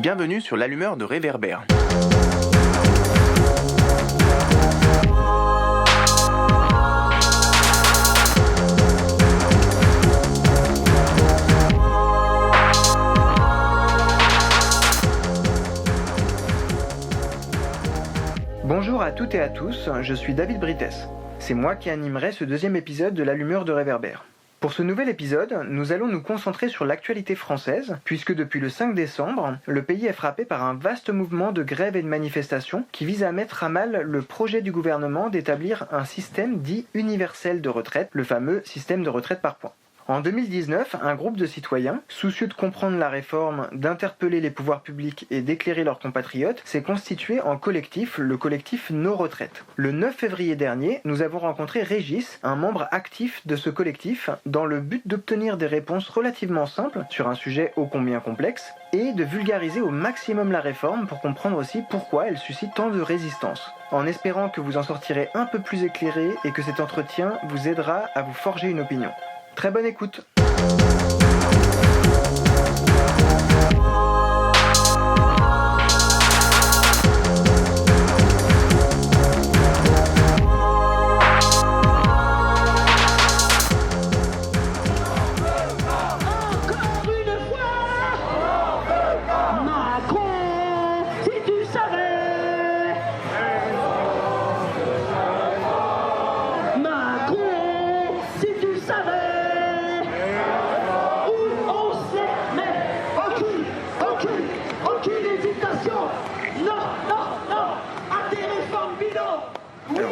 Bienvenue sur l'allumeur de réverbère. Bonjour à toutes et à tous, je suis David Brites. C'est moi qui animerai ce deuxième épisode de l'allumeur de réverbère. Pour ce nouvel épisode, nous allons nous concentrer sur l'actualité française, puisque depuis le 5 décembre, le pays est frappé par un vaste mouvement de grève et de manifestations qui vise à mettre à mal le projet du gouvernement d'établir un système dit universel de retraite, le fameux système de retraite par points. En 2019, un groupe de citoyens, soucieux de comprendre la réforme, d'interpeller les pouvoirs publics et d'éclairer leurs compatriotes, s'est constitué en collectif, le collectif Nos Retraites. Le 9 février dernier, nous avons rencontré Régis, un membre actif de ce collectif, dans le but d'obtenir des réponses relativement simples sur un sujet ô combien complexe, et de vulgariser au maximum la réforme pour comprendre aussi pourquoi elle suscite tant de résistance. En espérant que vous en sortirez un peu plus éclairé et que cet entretien vous aidera à vous forger une opinion. Très bonne écoute.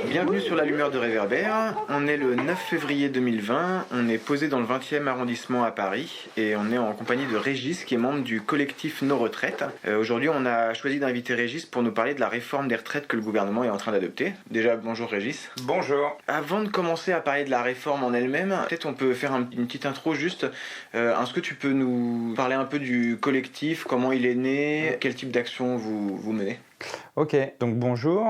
Bienvenue sur l'allumeur de réverbère. On est le 9 février 2020, on est posé dans le 20e arrondissement à Paris et on est en compagnie de Régis qui est membre du collectif Nos Retraites. Aujourd'hui on a choisi d'inviter Régis pour nous parler de la réforme des retraites que le gouvernement est en train d'adopter. Déjà bonjour Régis. Bonjour. Avant de commencer à parler de la réforme en elle-même, peut-être on peut faire une petite intro juste. Est-ce que tu peux nous parler un peu du collectif, comment il est né, quel type d'action vous menez ? Ok, donc bonjour,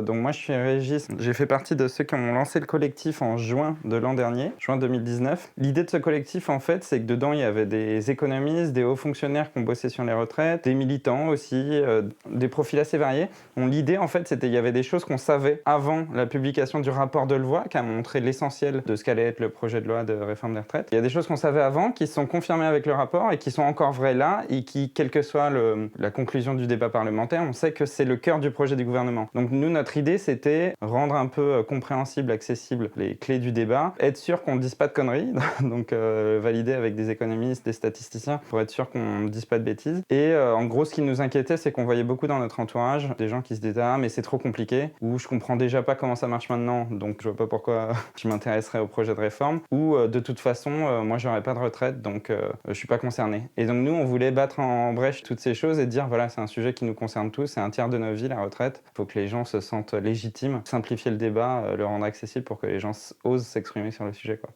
donc moi je suis Régis, j'ai fait partie de ceux qui ont lancé le collectif en juin de l'an dernier, juin 2019. L'idée de ce collectif en fait c'est que dedans il y avait des économistes, des hauts fonctionnaires qui ont bossé sur les retraites, des militants aussi, des profils assez variés. L'idée en fait c'était qu'il y avait des choses qu'on savait avant la publication du rapport de Delevoye qui a montré l'essentiel de ce qu'allait être le projet de loi de réforme des retraites. Il y a des choses qu'on savait avant qui se sont confirmées avec le rapport et qui sont encore vraies là et qui, quelle que soit la conclusion du débat parlementaire, on sait que c'est le cœur du projet du gouvernement. Donc nous, notre idée, c'était rendre un peu compréhensible, accessible les clés du débat, être sûr qu'on ne dise pas de conneries, donc valider avec des économistes, des statisticiens, pour être sûr qu'on ne dise pas de bêtises. Et en gros, ce qui nous inquiétait, c'est qu'on voyait beaucoup dans notre entourage des gens qui se disaient « Ah, mais c'est trop compliqué » ou « Je comprends déjà pas comment ça marche maintenant, donc je vois pas pourquoi je m'intéresserais au projet de réforme » ou « De toute façon, moi, j'aurais pas de retraite, donc je suis pas concerné. » Et donc nous, on voulait battre en brèche toutes ces choses et dire « Voilà, c'est un sujet qui nous concerne tous, c'est un tiers de nos vies, la retraite. Il faut que les gens se sentent légitimes, simplifier le débat, le rendre accessible pour que les gens osent s'exprimer sur le sujet, quoi. »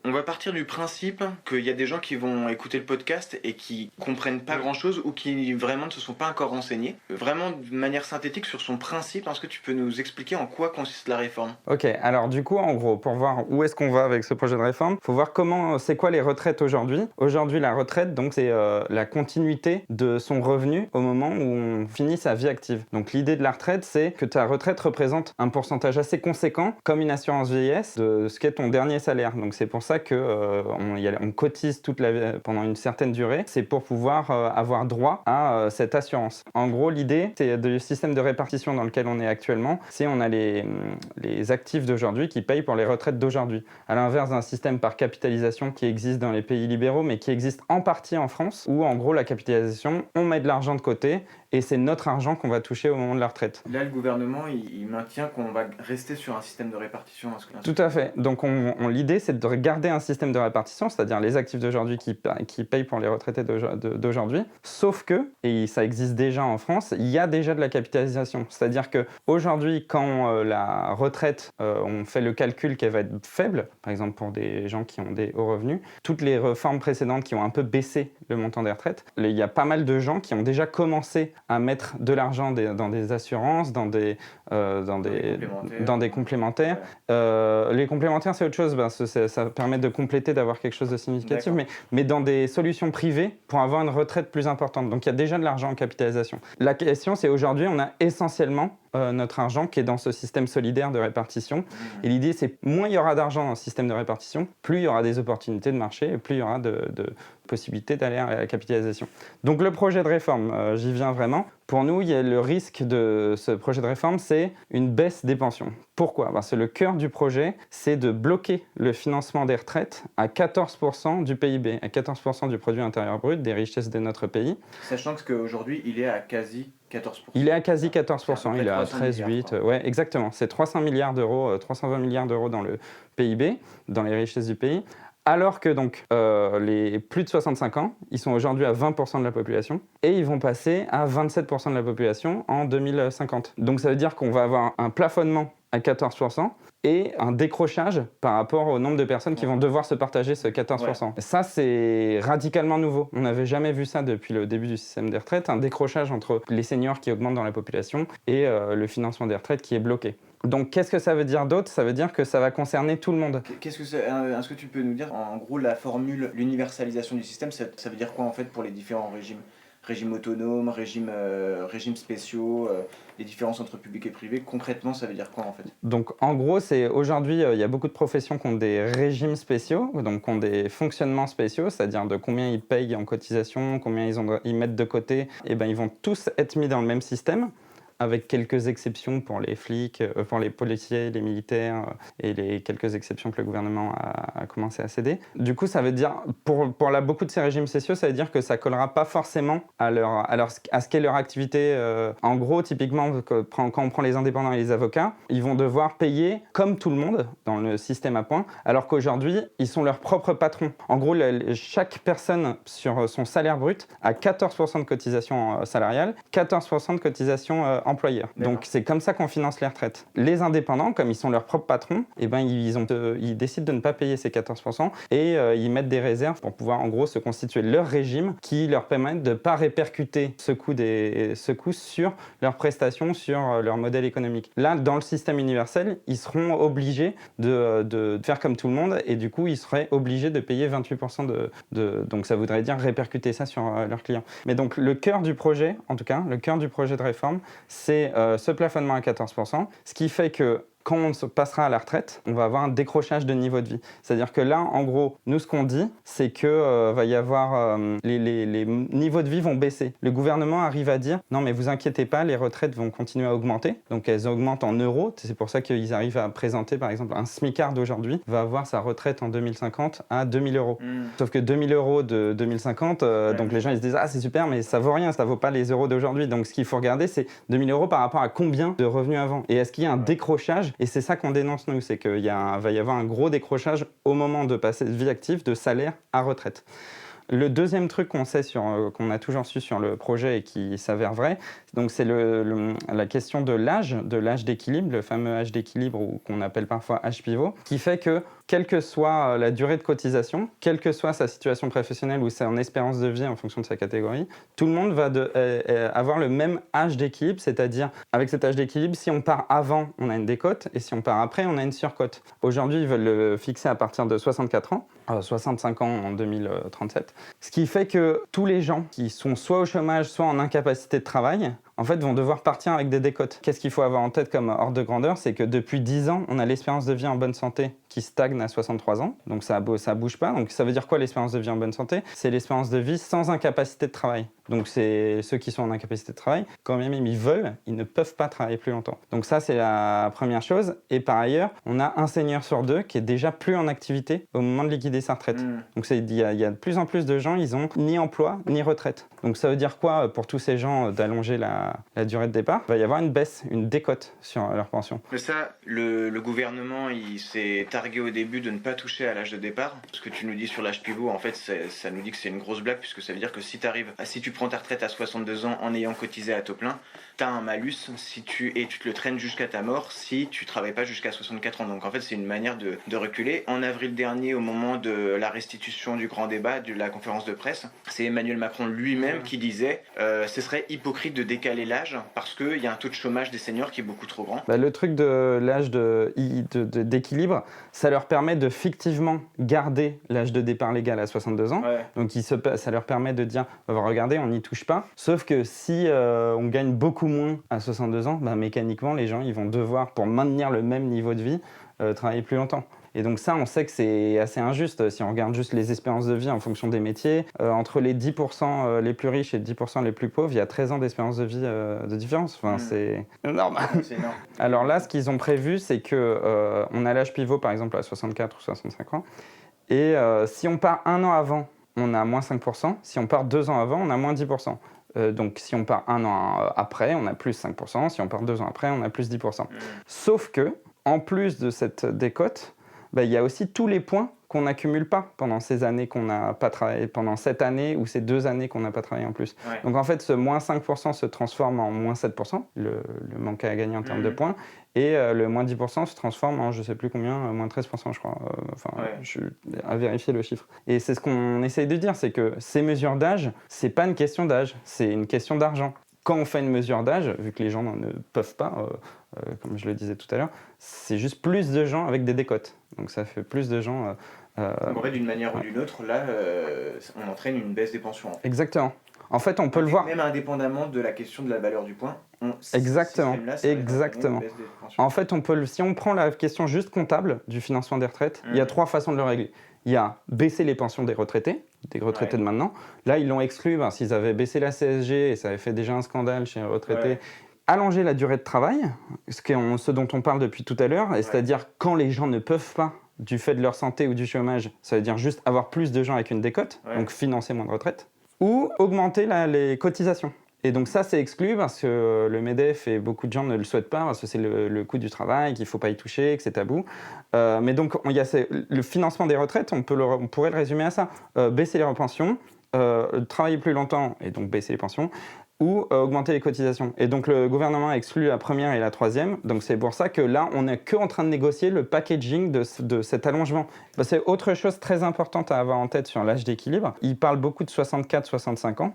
On va partir du principe qu'il y a des gens qui vont écouter le podcast et qui comprennent pas grand-chose ou qui vraiment ne se sont pas encore renseignés. Vraiment de manière synthétique sur son principe, est-ce que tu peux nous expliquer en quoi consiste la réforme ? Ok, alors du coup, en gros, pour voir où est-ce qu'on va avec ce projet de réforme, il faut voir c'est quoi les retraites aujourd'hui. Aujourd'hui, la retraite, donc, c'est la continuité de son revenu au moment où on finit sa vie active. Donc l'idée de la retraite, c'est que ta retraite représente un pourcentage assez conséquent, comme une assurance vieillesse, de ce qu'est ton dernier salaire. Donc c'est pour ça qu'on cotise pendant une certaine durée, c'est pour pouvoir avoir droit à cette assurance. En gros, l'idée, c'est du système de répartition dans lequel on est actuellement, c'est on a les actifs d'aujourd'hui qui payent pour les retraites d'aujourd'hui. À l'inverse d'un système par capitalisation qui existe dans les pays libéraux, mais qui existe en partie en France, où en gros la capitalisation, on met de l'argent de côté, et c'est notre argent qu'on va toucher au moment de la retraite. Là, le gouvernement, il maintient qu'on va rester sur un système de répartition. Tout à fait. Donc l'idée, c'est de garder un système de répartition, c'est-à-dire les actifs d'aujourd'hui qui payent pour les retraités d'aujourd'hui, sauf que, et ça existe déjà en France, il y a déjà de la capitalisation. C'est-à-dire qu'aujourd'hui, quand la retraite, on fait le calcul qu'elle va être faible, par exemple pour des gens qui ont des hauts revenus, toutes les réformes précédentes qui ont un peu baissé le montant des retraites, il y a pas mal de gens qui ont déjà commencé à mettre de l'argent dans des assurances, dans des complémentaires. Les complémentaires, c'est autre chose. Ça permet permettre de compléter, d'avoir quelque chose de significatif, mais dans des solutions privées pour avoir une retraite plus importante. Donc il y a déjà de l'argent en capitalisation. La question, c'est aujourd'hui, on a essentiellement notre argent qui est dans ce système solidaire de répartition. Et l'idée, c'est moins il y aura d'argent dans le système de répartition, plus il y aura des opportunités de marché et plus il y aura de possibilités d'aller à la capitalisation. Donc le projet de réforme, j'y viens vraiment. Pour nous, il y a le risque de ce projet de réforme, c'est une baisse des pensions. Pourquoi ? Parce que le cœur du projet, c'est de bloquer le financement des retraites à 14% du PIB, à 14% du produit intérieur brut, des richesses de notre pays. Sachant qu'aujourd'hui, il est à quasi 14%. Il est à quasi 14%, il est à 13,8%. Ouais, exactement. C'est 300 milliards d'euros, 320 milliards d'euros dans le PIB, dans les richesses du pays. Alors que donc, les plus de 65 ans, ils sont aujourd'hui à 20% de la population et ils vont passer à 27% de la population en 2050. Donc ça veut dire qu'on va avoir un plafonnement à 14% et un décrochage par rapport au nombre de personnes qui vont devoir se partager ce 14%. Ouais. Ça, c'est radicalement nouveau. On n'avait jamais vu ça depuis le début du système des retraites, un décrochage entre les seniors qui augmentent dans la population et le financement des retraites qui est bloqué. Donc, qu'est-ce que ça veut dire d'autre ? Ça veut dire que ça va concerner tout le monde. Est-ce que tu peux nous dire, en gros, la formule, l'universalisation du système, ça veut dire quoi en fait pour les différents régimes ? Régimes autonomes, régimes spéciaux, les différences entre public et privé, concrètement, ça veut dire quoi en fait ? Donc en gros, c'est aujourd'hui, il y a beaucoup de professions qui ont des régimes spéciaux, donc qui ont des fonctionnements spéciaux, c'est-à-dire de combien ils payent en cotisation, combien ils mettent de côté, et ben ils vont tous être mis dans le même système, avec quelques exceptions pour les flics, pour les policiers, les militaires et les quelques exceptions que le gouvernement a commencé à céder. Du coup, ça veut dire, pour beaucoup de ces régimes spéciaux, ça veut dire que ça collera pas forcément à ce qu'est leur activité. En gros, typiquement, quand on prend les indépendants et les avocats, ils vont devoir payer comme tout le monde dans le système à points, alors qu'aujourd'hui, ils sont leurs propres patrons. En gros, chaque personne sur son salaire brut a 14% de cotisation salariale, 14% de cotisation employeurs. Donc c'est comme ça qu'on finance les retraites. Les indépendants, comme ils sont leurs propres patrons, eh ben, ils décident de ne pas payer ces 14% et ils mettent des réserves pour pouvoir en gros se constituer leur régime qui leur permettent de ne pas répercuter ce coût sur leurs prestations, sur leur modèle économique. Là, dans le système universel, ils seront obligés de faire comme tout le monde et du coup, ils seraient obligés de payer 28% donc ça voudrait dire répercuter ça sur leurs clients. Mais donc le cœur du projet, en tout cas, le cœur du projet de réforme, c'est ce plafonnement à 14%, ce qui fait que quand on se passera à la retraite, on va avoir un décrochage de niveau de vie. C'est-à-dire que là, en gros, nous, ce qu'on dit, c'est que va y avoir les niveaux de vie vont baisser. Le gouvernement arrive à dire « Non, mais vous inquiétez pas, les retraites vont continuer à augmenter. » Donc, elles augmentent en euros. C'est pour ça qu'ils arrivent à présenter, par exemple, un smicard d'aujourd'hui va avoir sa retraite en 2050 à 2000 euros. Sauf que 2000 euros de 2050, donc les gens ils se disent « Ah, c'est super, mais ça vaut rien, ça vaut pas les euros d'aujourd'hui. » Donc, ce qu'il faut regarder, c'est 2000 euros par rapport à combien de revenus avant. Et est-ce qu'il y a un décrochage ? Et c'est ça qu'on dénonce, nous, c'est qu'il va y avoir un gros décrochage au moment de passer de vie active, de salaire à retraite. Le deuxième truc qu'on a toujours su sur le projet et qui s'avère vrai, donc c'est la question de l'âge d'équilibre, le fameux âge d'équilibre ou qu'on appelle parfois âge pivot, qui fait que quelle que soit la durée de cotisation, quelle que soit sa situation professionnelle ou son espérance de vie en fonction de sa catégorie, tout le monde va avoir le même âge d'équilibre, c'est-à-dire avec cet âge d'équilibre, si on part avant, on a une décote, et si on part après, on a une surcote. Aujourd'hui, ils veulent le fixer à partir de 64 ans, 65 ans en 2037, ce qui fait que tous les gens qui sont soit au chômage, soit en incapacité de travail, en fait, vont devoir partir avec des décotes. Qu'est-ce qu'il faut avoir en tête comme ordre de grandeur ? C'est que depuis 10 ans, on a l'espérance de vie en bonne santé qui stagne à 63 ans. Donc ça bouge pas. Donc ça veut dire quoi l'espérance de vie en bonne santé ? C'est l'espérance de vie sans incapacité de travail. Donc c'est ceux qui sont en incapacité de travail, quand même ils veulent, ils ne peuvent pas travailler plus longtemps. Donc ça c'est la première chose. Et par ailleurs, on a un senior sur deux qui est déjà plus en activité au moment de liquider sa retraite. Donc il y a de plus en plus de gens, ils ont ni emploi ni retraite. Donc ça veut dire quoi pour tous ces gens d'allonger la durée de départ ? Il va y avoir une baisse, une décote sur leur pension. Mais ça, le gouvernement, il s'est targué au début de ne pas toucher à l'âge de départ. Ce que tu nous dis sur l'âge pivot, en fait, ça nous dit que c'est une grosse blague, puisque ça veut dire que si tu prends ta retraite à 62 ans en ayant cotisé à taux plein, tu as un malus et tu te le traînes jusqu'à ta mort si tu travailles pas jusqu'à 64 ans. Donc en fait, c'est une manière de reculer. En avril dernier, au moment de la restitution du grand débat, de la conférence de presse, c'est Emmanuel Macron lui-même qui disait ce serait hypocrite de décaler l'âge parce qu'il y a un taux de chômage des seniors qui est beaucoup trop grand. Le truc de l'âge d'équilibre, ça leur permet de fictivement garder l'âge de départ légal à 62 ans. Ouais. Donc ça leur permet de dire regardez, on n'y touche pas. Sauf que si on gagne beaucoup moins à 62 ans, mécaniquement, les gens ils vont devoir, pour maintenir le même niveau de vie, travailler plus longtemps. Et donc ça, on sait que c'est assez injuste. Si on regarde juste les espérances de vie en fonction des métiers, entre les 10% les plus riches et les 10% les plus pauvres, il y a 13 ans d'espérance de vie de différence. Enfin, c'est énorme. C'est énorme. Alors là, ce qu'ils ont prévu, c'est qu'on a l'âge pivot, par exemple, à 64 ou 65 ans. Et si on part un an avant, on a moins 5%. Si on part 2 ans avant, on a moins 10%. Donc si on part un an après, on a plus 5%. Si on part 2 ans après, on a plus 10%. Sauf que, en plus de cette décote, il y a aussi tous les points qu'on n'accumule pas pendant ces années qu'on n'a pas travaillé, pendant cette année ou ces 2 années qu'on n'a pas travaillé en plus. Ouais. Donc en fait, ce moins 5% se transforme en moins 7%, le manque à gagner en termes de points, et le moins 10% se transforme en je ne sais plus combien, moins 13%, je crois. Je suis à vérifier le chiffre. Et c'est ce qu'on essaye de dire, c'est que ces mesures d'âge, ce n'est pas une question d'âge, c'est une question d'argent. Quand on fait une mesure d'âge, vu que les gens ne peuvent pas, comme je le disais tout à l'heure, c'est juste plus de gens avec des décotes. Donc ça fait plus de gens... Donc en fait, d'une manière ou d'une autre, là, on entraîne une baisse des pensions. Exactement. En fait, on peut le voir. Même indépendamment de la question de la valeur du point. Exactement. Exactement. En fait, si on prend la question juste comptable du financement des retraites, il y a 3 façons de le régler. Il y a baisser les pensions des retraités de maintenant. Là, ils l'ont exclu, s'ils avaient baissé la CSG, et ça avait fait déjà un scandale chez les retraités. Allonger la durée de travail, ce dont on parle depuis tout à l'heure, c'est-à-dire quand les gens ne peuvent pas, du fait de leur santé ou du chômage, ça veut dire juste avoir plus de gens avec une décote, donc financer moins de retraite, ou augmenter les cotisations. Et donc ça, c'est exclu parce que le MEDEF et beaucoup de gens ne le souhaitent pas, parce que c'est le coût du travail, qu'il ne faut pas y toucher, que c'est tabou. Mais donc, il y a le financement des retraites, on pourrait le résumer à ça. Baisser les pensions, travailler plus longtemps et donc baisser les pensions, ou augmenter les cotisations. Et donc le gouvernement a exclu la première et la troisième, donc c'est pour ça que là, on n'est qu'en train de négocier le packaging de cet allongement. C'est autre chose très importante à avoir en tête sur l'âge d'équilibre. Il parle beaucoup de 64-65 ans,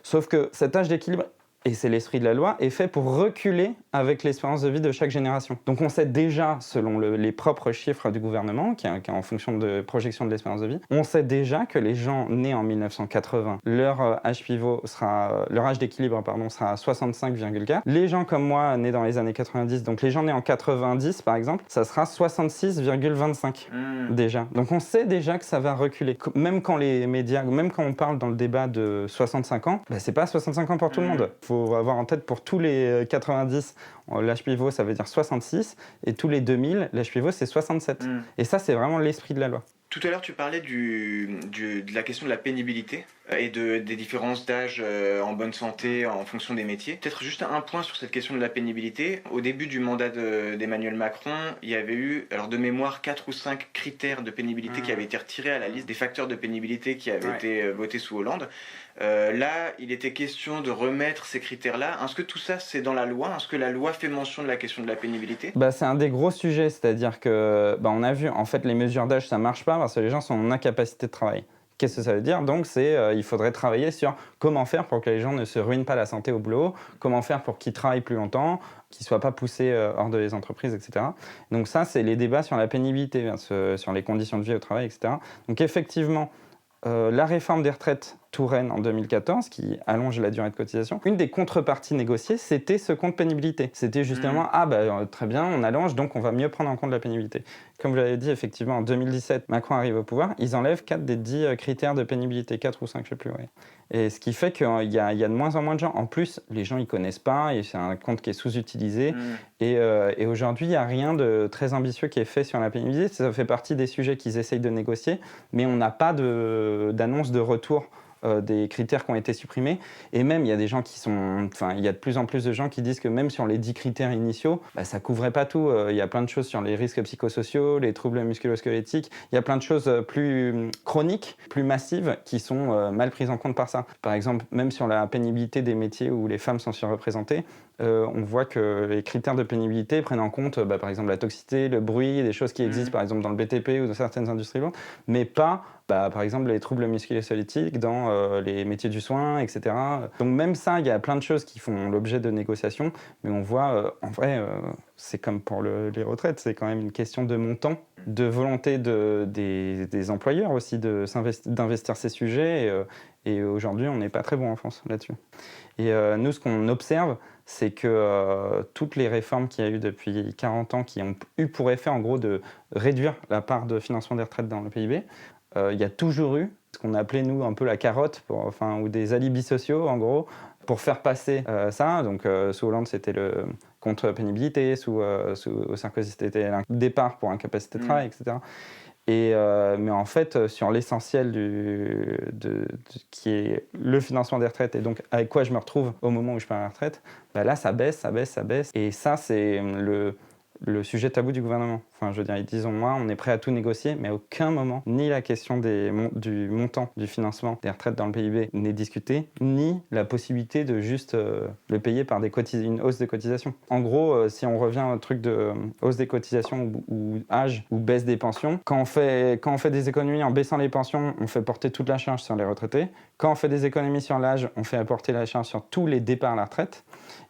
sauf que cet âge d'équilibre, et c'est l'esprit de la loi, est fait pour reculer avec l'espérance de vie de chaque génération. Donc on sait déjà, selon les propres chiffres du gouvernement, qui est en fonction de projection de l'espérance de vie, on sait déjà que les gens nés en 1980, leur âge d'équilibre sera à 65,4. Les gens comme moi, nés dans les années 90, donc les gens nés en 90 par exemple, ça sera 66,25 déjà. Donc on sait déjà que ça va reculer. Même quand les médias, même quand on parle dans le débat de 65 ans, c'est pas 65 ans pour tout le monde. Il faut avoir en tête pour tous les 90, l'âge pivot ça veut dire 66, et tous les 2000, l'âge pivot c'est 67. Et ça c'est vraiment l'esprit de la loi. Tout à l'heure, tu parlais de la question de la pénibilité et des différences d'âge en bonne santé en fonction des métiers. Peut-être juste un point sur cette question de la pénibilité. Au début du mandat d'Emmanuel Macron, il y avait eu, alors de mémoire, 4 ou 5 critères de pénibilité qui avaient été retirés à la liste des facteurs de pénibilité qui avaient été votés sous Hollande. Là, il était question de remettre ces critères-là. Est-ce que tout ça, c'est dans la loi ? Est-ce que la loi fait mention de la question de la pénibilité ? C'est un des gros sujets, c'est-à-dire que on a vu, en fait, les mesures d'âge, ça ne marche pas parce que les gens sont en incapacité de travailler. Qu'est-ce que ça veut dire ? Donc, il faudrait travailler sur comment faire pour que les gens ne se ruinent pas la santé au boulot, comment faire pour qu'ils travaillent plus longtemps, qu'ils ne soient pas poussés hors des entreprises, etc. Donc ça, c'est les débats sur la pénibilité, sur les conditions de vie au travail, etc. Donc effectivement, la réforme des retraites Touraine en 2014, qui allonge la durée de cotisation, une des contreparties négociées, c'était ce compte pénibilité. C'était justement, très bien, on allonge, donc on va mieux prendre en compte la pénibilité. Comme vous l'avez dit, effectivement, en 2017, Macron arrive au pouvoir, ils enlèvent 4 des 10 critères de pénibilité, 4 ou 5, je ne sais plus. Et ce qui fait qu'il y a de moins en moins de gens. En plus, les gens, ils ne connaissent pas, et c'est un compte qui est sous-utilisé. Et aujourd'hui, il n'y a rien de très ambitieux qui est fait sur la pénibilité. Ça fait partie des sujets qu'ils essayent de négocier, mais on n'a pas d'annonce de retour des critères qui ont été supprimés. Et même, il y a des gens il y a de plus en plus de gens qui disent que même sur les 10 critères initiaux, ça couvrait pas tout. Il y a plein de choses sur les risques psychosociaux, les troubles musculo-squelettiques. Il y a plein de choses plus chroniques, plus massives, qui sont mal prises en compte par ça. Par exemple, même sur la pénibilité des métiers où les femmes sont surreprésentées, on voit que les critères de pénibilité prennent en compte, par exemple, la toxicité, le bruit, des choses qui existent, par exemple, dans le BTP ou dans certaines industries lourdes, mais pas, par exemple, les troubles musculo-squelettiques dans les métiers du soin, etc. Donc même ça, il y a plein de choses qui font l'objet de négociations, mais on voit, en vrai, c'est comme pour les retraites, c'est quand même une question de montant, de volonté des employeurs aussi d'investir ces sujets, et aujourd'hui, on n'est pas très bon en France là-dessus. Et nous, ce qu'on observe, c'est que toutes les réformes qu'il y a eu depuis 40 ans qui ont eu pour effet, en gros, de réduire la part de financement des retraites dans le PIB, il y a toujours eu ce qu'on appelait, nous, un peu la carotte, ou des alibis sociaux, en gros, pour faire passer ça. Donc, sous Hollande, c'était le contre pénibilité, sous Sarkozy, c'était un départ pour incapacité de travail, etc. Mais en fait, sur l'essentiel qui est le financement des retraites et donc avec quoi je me retrouve au moment où je pars à la retraite, là, ça baisse. Et ça, c'est le sujet tabou du gouvernement. Enfin, je veux dire, ils disent, moi, on est prêt à tout négocier, mais à aucun moment, ni la question du montant du financement des retraites dans le PIB n'est discutée, ni la possibilité de juste le payer par une hausse des cotisations. En gros, si on revient au truc de hausse des cotisations ou âge ou baisse des pensions, quand on fait des économies en baissant les pensions, on fait porter toute la charge sur les retraités. Quand on fait des économies sur l'âge, on fait porter la charge sur tous les départs à la retraite.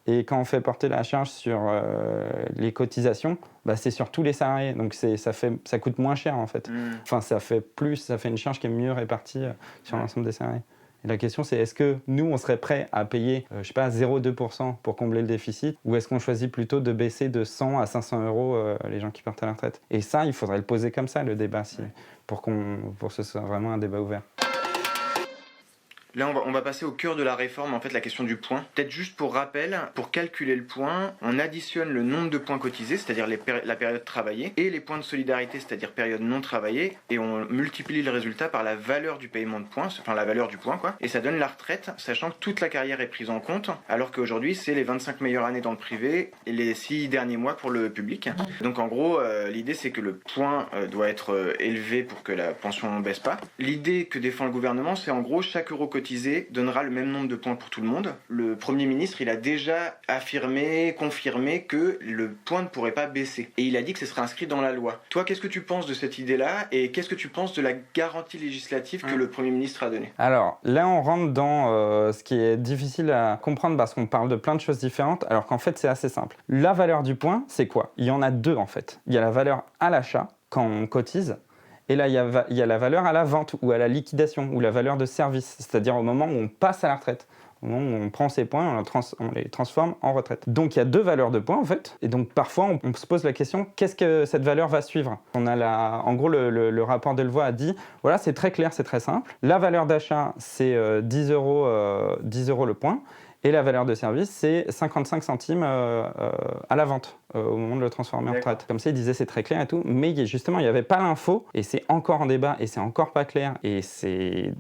Et quand on fait porter la charge sur les cotisations, c'est sur tous les salariés. Donc ça coûte moins cher en fait. Enfin, ça fait une charge qui est mieux répartie sur l'ensemble des salariés. Et la question, c'est est-ce que nous, on serait prêt à payer, 0,2% pour combler le déficit, ou est-ce qu'on choisit plutôt de baisser de 100 à 500 euros les gens qui partent à la retraite? Et ça, il faudrait le poser comme ça, le débat, pour que ce soit vraiment un débat ouvert. Là, on va passer au cœur de la réforme, en fait, la question du point. Peut-être juste pour rappel, pour calculer le point, on additionne le nombre de points cotisés, c'est-à-dire la période travaillée, et les points de solidarité, c'est-à-dire période non travaillée, et on multiplie le résultat par la valeur du paiement de points, enfin la valeur du point, quoi. Et ça donne la retraite, sachant que toute la carrière est prise en compte, alors qu'aujourd'hui, c'est les 25 meilleures années dans le privé et les 6 derniers mois pour le public. Donc en gros, l'idée, c'est que le point doit être élevé pour que la pension ne baisse pas. L'idée que défend le gouvernement, c'est en gros, chaque euro cotisé donnera le même nombre de points pour tout le monde. Le Premier ministre, il a déjà confirmé que le point ne pourrait pas baisser. Et il a dit que ce serait inscrit dans la loi. Toi, qu'est-ce que tu penses de cette idée-là et qu'est-ce que tu penses de la garantie législative que le Premier ministre a donnée? Alors, là, on rentre dans ce qui est difficile à comprendre parce qu'on parle de plein de choses différentes, alors qu'en fait, c'est assez simple. La valeur du point, c'est quoi? Il y en a deux, en fait. Il y a la valeur à l'achat, quand on cotise, et là, il y a la valeur à la vente ou à la liquidation, ou la valeur de service, c'est-à-dire au moment où on passe à la retraite. Au moment où on prend ces points, on les transforme en retraite. Donc il y a deux valeurs de points en fait, et donc parfois on se pose la question, qu'est-ce que cette valeur va suivre? En gros, le rapport Delevoye a dit, voilà, c'est très clair, c'est très simple. La valeur d'achat, c'est 10 euros le point, et la valeur de service, c'est 55 centimes à la vente, au moment de le transformer en retraite. Comme ça, il disait c'est très clair et tout, mais justement, il n'y avait pas l'info, et c'est encore en débat, et c'est encore pas clair, et c'est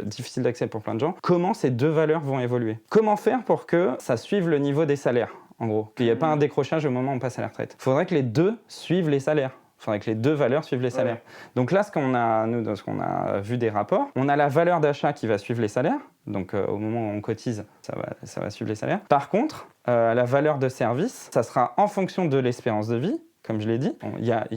difficile d'accès pour plein de gens, comment ces deux valeurs vont évoluer. Comment faire pour que ça suive le niveau des salaires, en gros, qu'il n'y ait pas un décrochage au moment où on passe à la retraite. Il faudrait que les deux suivent les salaires. Il faudrait que les deux valeurs suivent les salaires. Donc là, dans ce qu'on a vu des rapports, on a la valeur d'achat qui va suivre les salaires. Donc au moment où on cotise, ça va suivre les salaires. Par contre, la valeur de service, ça sera en fonction de l'espérance de vie. Comme je l'ai dit,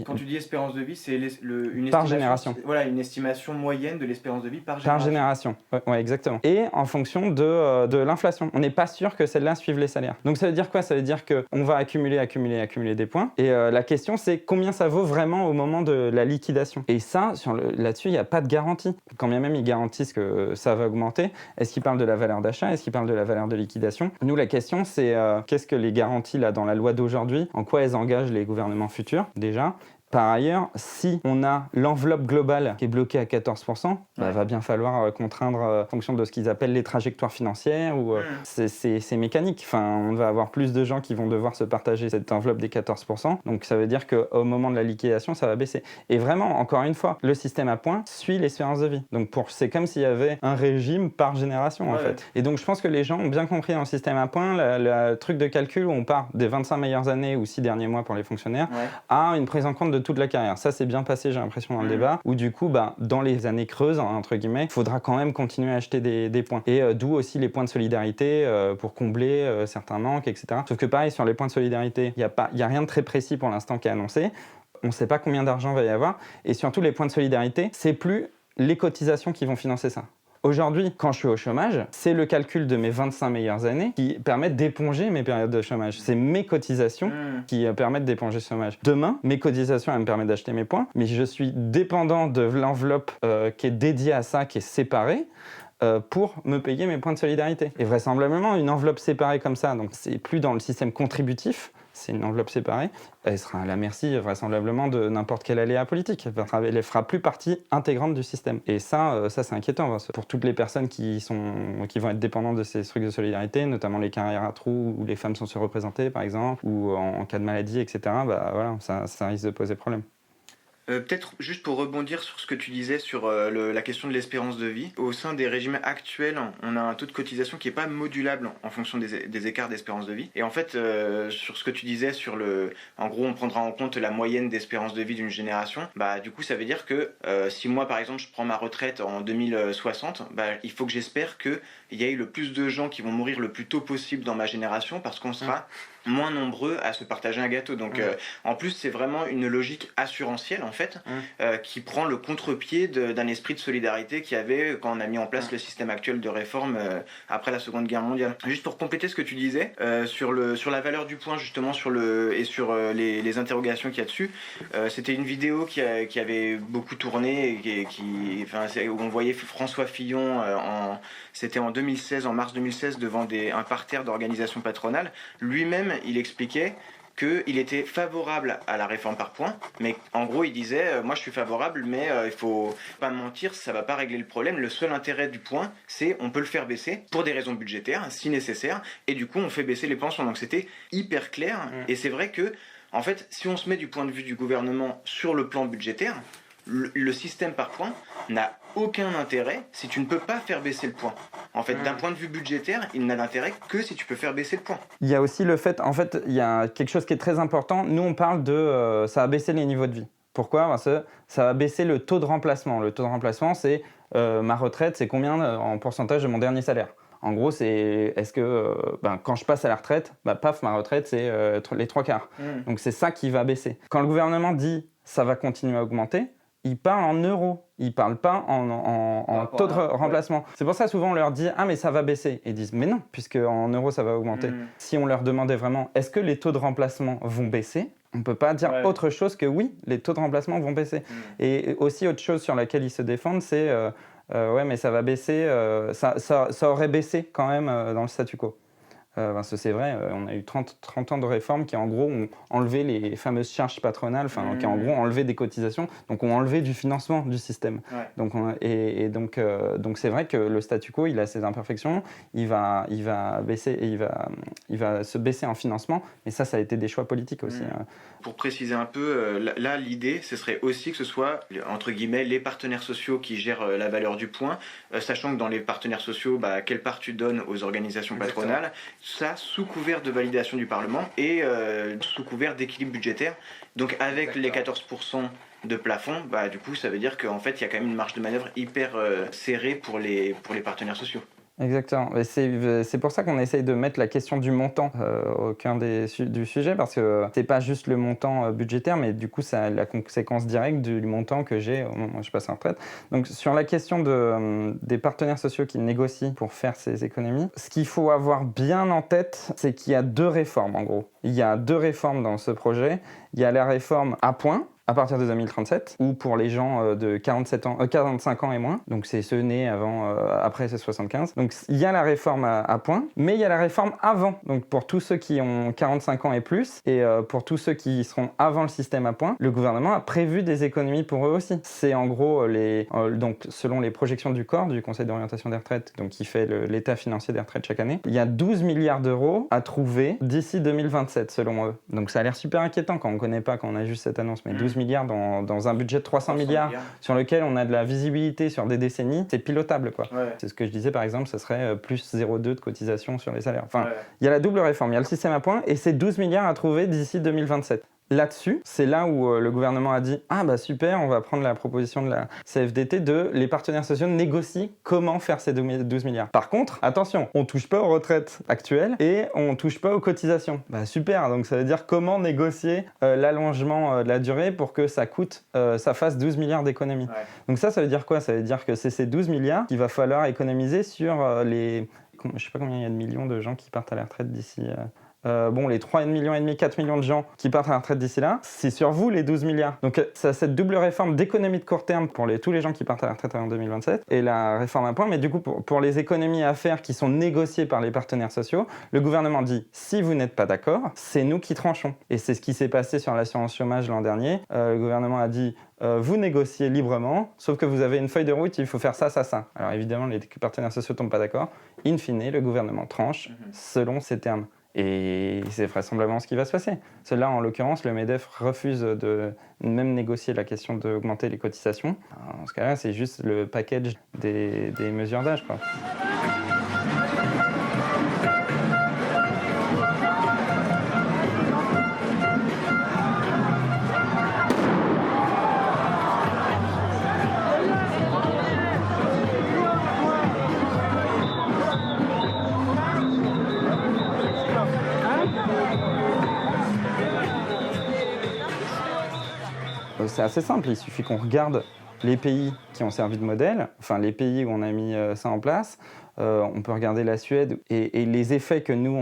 Quand tu dis espérance de vie, c'est une par génération. Voilà, une estimation moyenne de l'espérance de vie par génération. Par génération, ouais, exactement. Et en fonction de l'inflation. On n'est pas sûr que celle-là suive les salaires. Donc ça veut dire quoi? Ça veut dire qu'on va accumuler des points. Et la question, c'est combien ça vaut vraiment au moment de la liquidation. Et ça, là-dessus, il n'y a pas de garantie. Quand bien même ils garantissent que ça va augmenter, est-ce qu'ils parlent de la valeur d'achat? Est-ce qu'ils parlent de la valeur de liquidation? Nous, la question, c'est qu'est-ce que les garanties là, dans la loi d'aujourd'hui, en quoi elles engagent les gouvernements futurs déjà, Par ailleurs, si on a l'enveloppe globale qui est bloquée à 14%, va bien falloir contraindre en fonction de ce qu'ils appellent les trajectoires financières. Ou, c'est mécanique. Enfin, on va avoir plus de gens qui vont devoir se partager cette enveloppe des 14%. Donc ça veut dire qu'au moment de la liquidation, ça va baisser. Et vraiment, encore une fois, le système à points suit l'espérance de vie. Donc c'est comme s'il y avait un régime par génération, en fait. Et donc je pense que les gens ont bien compris dans le système à points le truc de calcul où on part des 25 meilleures années ou 6 derniers mois pour les fonctionnaires à une prise en compte de toute la carrière. Ça, c'est bien passé, j'ai l'impression, dans le débat, où du coup, dans les années creuses, entre guillemets, il faudra quand même continuer à acheter des points. Et d'où aussi les points de solidarité pour combler certains manques, etc. Sauf que pareil, sur les points de solidarité, il n'y a rien de très précis pour l'instant qui est annoncé. On ne sait pas combien d'argent va y avoir. Et surtout, les points de solidarité, c'est plus les cotisations qui vont financer ça. Aujourd'hui, quand je suis au chômage, c'est le calcul de mes 25 meilleures années qui permettent d'éponger mes périodes de chômage. C'est mes cotisations qui permettent d'éponger le chômage. Demain, mes cotisations, elles me permettent d'acheter mes points, mais je suis dépendant de l'enveloppe qui est dédiée à ça, qui est séparée, pour me payer mes points de solidarité. Et vraisemblablement, une enveloppe séparée comme ça, donc c'est plus dans le système contributif, c'est une enveloppe séparée, elle sera à la merci vraisemblablement de n'importe quel aléa politique. Elle ne fera plus partie intégrante du système. Et ça c'est inquiétant pour toutes les personnes qui vont être dépendantes de ces trucs de solidarité, notamment les carrières à trous où les femmes sont surreprésentées par exemple, ou en cas de maladie, etc. Voilà, ça risque de poser problème. Peut-être juste pour rebondir sur ce que tu disais sur la question de l'espérance de vie. Au sein des régimes actuels, on a un taux de cotisation qui n'est pas modulable en fonction des écarts d'espérance de vie. Et en fait, sur ce que tu disais, en gros, on prendra en compte la moyenne d'espérance de vie d'une génération. Du coup, ça veut dire que si moi, par exemple, je prends ma retraite en 2060, il faut que j'espère qu'il y ait le plus de gens qui vont mourir le plus tôt possible dans ma génération parce qu'on sera moins nombreux à se partager un gâteau. Donc en plus c'est vraiment une logique assurantielle en fait qui prend le contre-pied d'un esprit de solidarité qu'il y avait quand on a mis en place le système actuel de réforme après la Seconde Guerre mondiale. Juste pour compléter ce que tu disais sur la valeur du point justement sur les interrogations qu'il y a dessus, c'était une vidéo qui avait beaucoup tourné et où on voyait François Fillon c'était en 2016, en mars 2016 devant un parterre d'organisations patronales. Lui-même il expliquait qu'il était favorable à la réforme par points, mais en gros il disait moi je suis favorable mais il faut pas mentir, ça va pas régler le problème, le seul intérêt du point c'est on peut le faire baisser pour des raisons budgétaires si nécessaire et du coup on fait baisser les pensions, donc c'était hyper clair et c'est vrai que en fait si on se met du point de vue du gouvernement sur le plan budgétaire, le système par points n'a aucun intérêt si tu ne peux pas faire baisser le point. En fait, d'un point de vue budgétaire, il n'a d'intérêt que si tu peux faire baisser le point. Il y a aussi le fait, en fait, il y a quelque chose qui est très important. Nous, on parle de ça va baisser les niveaux de vie. Pourquoi ? Parce que ça va baisser le taux de remplacement. Le taux de remplacement, c'est ma retraite, c'est combien en pourcentage de mon dernier salaire ? En gros, c'est est-ce que quand je passe à la retraite, paf, ma retraite, c'est les 3/4. Donc c'est ça qui va baisser. Quand le gouvernement dit ça va continuer à augmenter, il parle en euros, il ne parle pas en taux de remplacement. C'est pour ça souvent on leur dit « Ah mais ça va baisser ». Ils disent « Mais non, puisque en euros ça va augmenter ». Si on leur demandait vraiment « Est-ce que les taux de remplacement vont baisser ?» On ne peut pas dire autre chose que oui, les taux de remplacement vont baisser. Et aussi autre chose sur laquelle ils se défendent, c'est ouais mais ça va baisser, ça aurait baissé quand même dans le statu quo. C'est vrai, on a eu 30 ans de réformes qui en gros ont enlevé les fameuses charges patronales, qui en gros ont enlevé des cotisations, donc ont enlevé du financement du système. Donc, donc c'est vrai que le statu quo, il a ses imperfections, il va baisser, et il va se baisser en financement, mais ça a été des choix politiques aussi. Pour préciser un peu, là l'idée, ce serait aussi que ce soit, entre guillemets, les partenaires sociaux qui gèrent la valeur du point, sachant que dans les partenaires sociaux, quelle part tu donnes aux organisations patronales, ça sous couvert de validation du Parlement et sous couvert d'équilibre budgétaire. Donc avec les 14% de plafond, du coup ça veut dire qu'en fait il y a quand même une marge de manœuvre hyper serrée pour les partenaires sociaux. Exactement. C'est pour ça qu'on essaye de mettre la question du montant au cœur du sujet, parce que c'est pas juste le montant budgétaire, mais du coup, c'est la conséquence directe du montant que j'ai au moment où je passe en retraite. Donc, sur la question des partenaires sociaux qui négocient pour faire ces économies, ce qu'il faut avoir bien en tête, c'est qu'il y a deux réformes, en gros. il y a 2 réformes dans ce projet. Il y a la réforme à points, à partir de 2037, ou pour les gens de 45 ans et moins, donc c'est ceux nés après ces 75. Donc il y a la réforme à points, mais il y a la réforme avant, donc pour tous ceux qui ont 45 ans et plus, et pour tous ceux qui seront avant le système à points, le gouvernement a prévu des économies pour eux aussi. C'est en gros, donc selon les projections du COR, du Conseil d'orientation des retraites, donc qui fait l'état financier des retraites chaque année, il y a 12 milliards d'euros à trouver d'ici 2027 selon eux. Donc ça a l'air super inquiétant quand on connaît pas, quand on a juste cette annonce, mais 12 milliards dans un budget de 300 milliards sur lequel on a de la visibilité sur des décennies, c'est pilotable quoi. Ouais. C'est ce que je disais par exemple, ce serait plus 0,2 de cotisation sur les salaires. Enfin, il y a la double réforme, il y a le système à points et c'est 12 milliards à trouver d'ici 2027. Là-dessus, c'est là où le gouvernement a dit « Ah bah super, on va prendre la proposition de la CFDT de les partenaires sociaux négocient comment faire ces 12 milliards. » Par contre, attention, on touche pas aux retraites actuelles et on touche pas aux cotisations. Bah super, donc ça veut dire comment négocier l'allongement de la durée pour que ça fasse 12 milliards d'économies. Ouais. Donc ça veut dire quoi? Ça veut dire que c'est ces 12 milliards qu'il va falloir économiser sur je sais pas combien il y a de millions de gens qui partent à la retraite d'ici... les 3,5 millions, 4 millions de gens qui partent à la retraite d'ici là, c'est sur vous les 12 milliards. Donc ça, cette double réforme d'économie de court terme pour tous les gens qui partent à la retraite en 2027 et la réforme à points, mais du coup pour les économies à faire qui sont négociées par les partenaires sociaux, le gouvernement dit si vous n'êtes pas d'accord, c'est nous qui tranchons. Et c'est ce qui s'est passé sur l'assurance chômage l'an dernier. Le gouvernement a dit vous négociez librement, sauf que vous avez une feuille de route, il faut faire ça, ça, ça. Alors évidemment, les partenaires sociaux ne tombent pas d'accord. In fine, le gouvernement tranche selon ces termes. Et c'est vraisemblablement ce qui va se passer. Là, en l'occurrence, le MEDEF refuse de même négocier la question d'augmenter les cotisations. Dans ce cas-là, c'est juste le package des mesures d'âge, quoi. C'est assez simple, il suffit qu'on regarde les pays qui ont servi de modèle, enfin les pays où on a mis ça en place. On peut regarder la Suède et les effets que nous,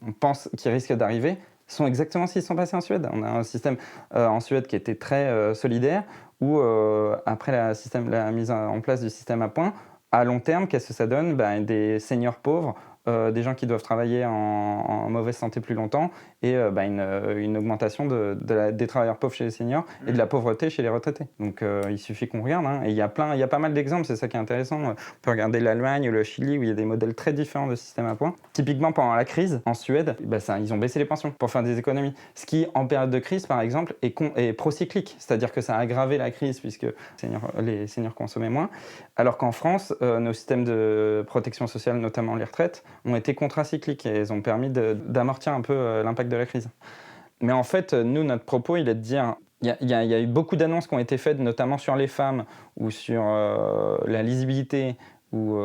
on pense qui risquent d'arriver sont exactement ce qui sont passés en Suède. On a un système en Suède qui était très solidaire où après la mise en place du système à points, à long terme, qu'est-ce que ça donne? Des seniors pauvres, des gens qui doivent travailler en mauvaise santé plus longtemps et une augmentation des travailleurs pauvres chez les seniors et de la pauvreté chez les retraités. Donc il suffit qu'on regarde, hein, et il y a pas mal d'exemples, c'est ça qui est intéressant. On peut regarder l'Allemagne ou le Chili où il y a des modèles très différents de système à points. Typiquement pendant la crise, en Suède, ils ont baissé les pensions pour faire des économies. Ce qui, en période de crise par exemple, est procyclique, c'est-à-dire que ça a aggravé la crise puisque les seniors consommaient moins, alors qu'en France, nos systèmes de protection sociale, notamment les retraites, ont été contracycliques et ils ont permis d'amortir un peu l'impact de la crise. Mais en fait, nous, notre propos, il est de dire, il y a eu beaucoup d'annonces qui ont été faites, notamment sur les femmes ou sur la lisibilité, où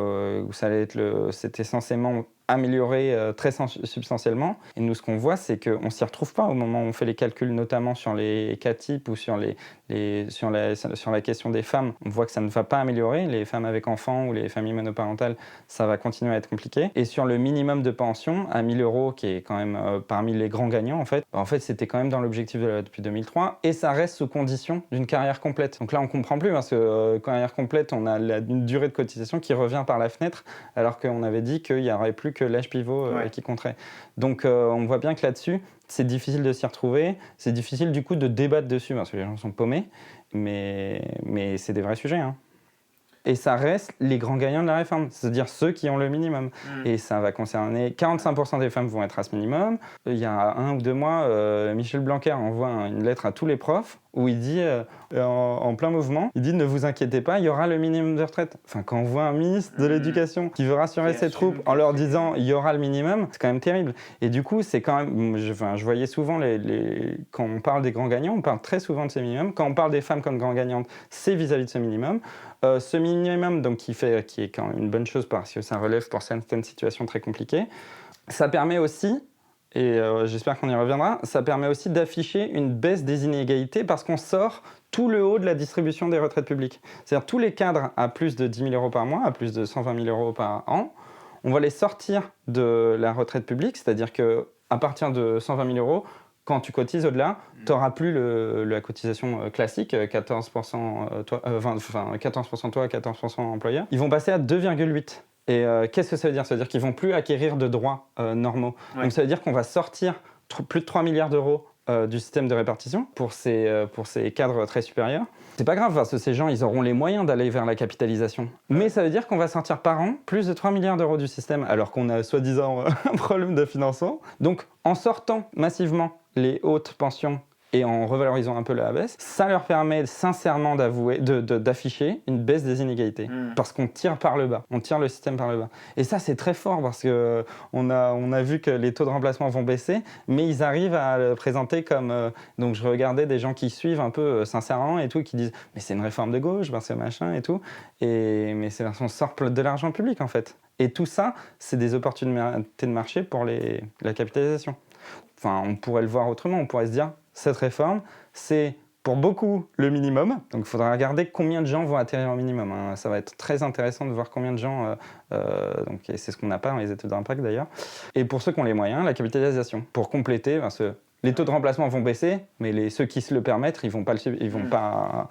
c'était censément amélioré très substantiellement. Et nous, ce qu'on voit, c'est qu'on ne s'y retrouve pas au moment où on fait les calculs, notamment sur les cas types ou sur la question des femmes. On voit que ça ne va pas améliorer. Les femmes avec enfants ou les familles monoparentales, ça va continuer à être compliqué. Et sur le minimum de pension, à 1 000 €, qui est quand même parmi les grands gagnants, en fait, c'était quand même dans l'objectif depuis 2003. Et ça reste sous condition d'une carrière complète. Donc là, on ne comprend plus, parce que carrière complète, on a une durée de cotisation qui revient par la fenêtre, alors qu'on avait dit qu'il n'y aurait plus que l'âge pivot qui compterait. Donc on voit bien que là-dessus, c'est difficile de s'y retrouver, c'est difficile du coup de débattre dessus parce que les gens sont paumés, mais c'est des vrais sujets. Hein. Et ça reste les grands gagnants de la réforme, c'est-à-dire ceux qui ont le minimum. Et ça va concerner 45% des femmes vont être à ce minimum. Il y a 1 ou 2 mois, Michel Blanquer envoie une lettre à tous les profs où il dit, en plein mouvement, il dit « Ne vous inquiétez pas, il y aura le minimum de retraite ». Enfin, quand on voit un ministre de l'Éducation qui veut rassurer ses troupes en leur disant « Il y aura le minimum », c'est quand même terrible. Et du coup, c'est quand même... Je voyais souvent, quand on parle des grands gagnants, on parle très souvent de ces minimums. Quand on parle des femmes comme grands gagnantes, c'est vis-à-vis de ce minimum. Ce minimum, donc, qui est quand même une bonne chose parce que ça relève pour certaines situations très compliquées, ça permet aussi... Et j'espère qu'on y reviendra, ça permet aussi d'afficher une baisse des inégalités parce qu'on sort tout le haut de la distribution des retraites publiques. C'est-à-dire tous les cadres à plus de 10 000 € par mois, à plus de 120 000 € par an, on va les sortir de la retraite publique, c'est-à-dire que à partir de 120 000 euros, quand tu cotises au-delà, tu n'auras plus la cotisation classique, 14% toi, 14% toi, 14% employeur. Ils vont passer à 2,8. Et qu'est-ce que ça veut dire ? Ça veut dire qu'ils ne vont plus acquérir de droits normaux. Ouais. Donc ça veut dire qu'on va sortir plus de 3 milliards d'euros du système de répartition pour ces cadres très supérieurs. C'est pas grave, parce que ces gens, ils auront les moyens d'aller vers la capitalisation. Mais ça veut dire qu'on va sortir par an plus de 3 milliards d'euros du système, alors qu'on a soi-disant un problème de financement. Donc, en sortant massivement les hautes pensions et en revalorisant un peu la baisse, ça leur permet sincèrement d'afficher une baisse des inégalités. Parce qu'on tire par le bas, on tire le système par le bas. Et ça, c'est très fort parce qu'on a vu que les taux de remplacement vont baisser, mais ils arrivent à le présenter comme... donc je regardais des gens qui suivent un peu sincèrement et tout, qui disent « mais c'est une réforme de gauche, parce que machin et tout ». Mais on sort de l'argent public en fait. Et tout ça, c'est des opportunités de marché pour la capitalisation. Enfin, on pourrait le voir autrement, on pourrait se dire, cette réforme, c'est pour beaucoup le minimum. Donc il faudra regarder combien de gens vont atterrir au minimum. Hein. Ça va être très intéressant de voir combien de gens, et c'est ce qu'on n'a pas dans les études d'impact d'ailleurs. Et pour ceux qui ont les moyens, la capitalisation. Pour compléter, parce que les taux de remplacement vont baisser, mais ceux qui se le permettent, ils vont pas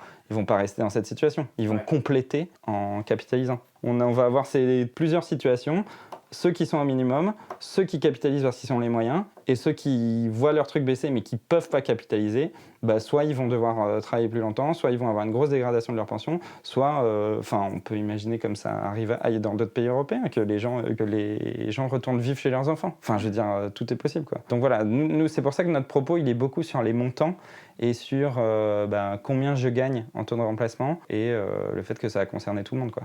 rester dans cette situation. Ils vont compléter en capitalisant. On va avoir plusieurs situations. Ceux qui sont au minimum, ceux qui capitalisent parce qu'ils ont les moyens, et ceux qui voient leur truc baisser mais qui ne peuvent pas capitaliser, soit ils vont devoir travailler plus longtemps, soit ils vont avoir une grosse dégradation de leur pension, soit, on peut imaginer comme ça arrive dans d'autres pays européens, que les gens retournent vivre chez leurs enfants. Enfin, je veux dire, tout est possible, quoi. Donc voilà, nous c'est pour ça que notre propos, il est beaucoup sur les montants et sur combien je gagne en taux de remplacement et le fait que ça va concerner tout le monde, quoi.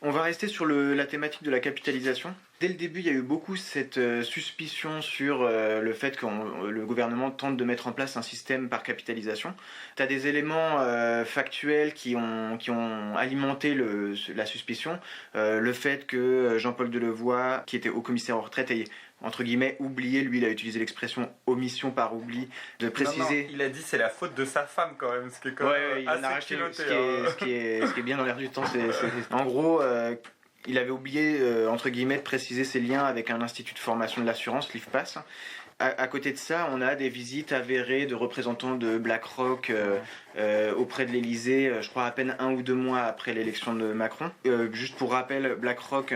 On va rester sur la thématique de la capitalisation. Dès le début, il y a eu beaucoup cette suspicion sur le fait que le gouvernement tente de mettre en place un système par capitalisation. Tu as des éléments factuels qui ont alimenté la suspicion. Le fait que Jean-Paul Delevoye, qui était haut commissaire aux retraites, ait entre guillemets oublié, lui il a utilisé l'expression omission par oubli, de préciser... Non, il a dit c'est la faute de sa femme quand même, ce qui est quand même assez culotté. Ce qui est bien dans l'air du temps, en gros... il avait oublié, entre guillemets, de préciser ses liens avec un institut de formation de l'assurance, l'IFPAS. À côté de ça, on a des visites avérées de représentants de BlackRock auprès de l'Élysée, je crois à peine 1 ou 2 mois après l'élection de Macron. Juste pour rappel, BlackRock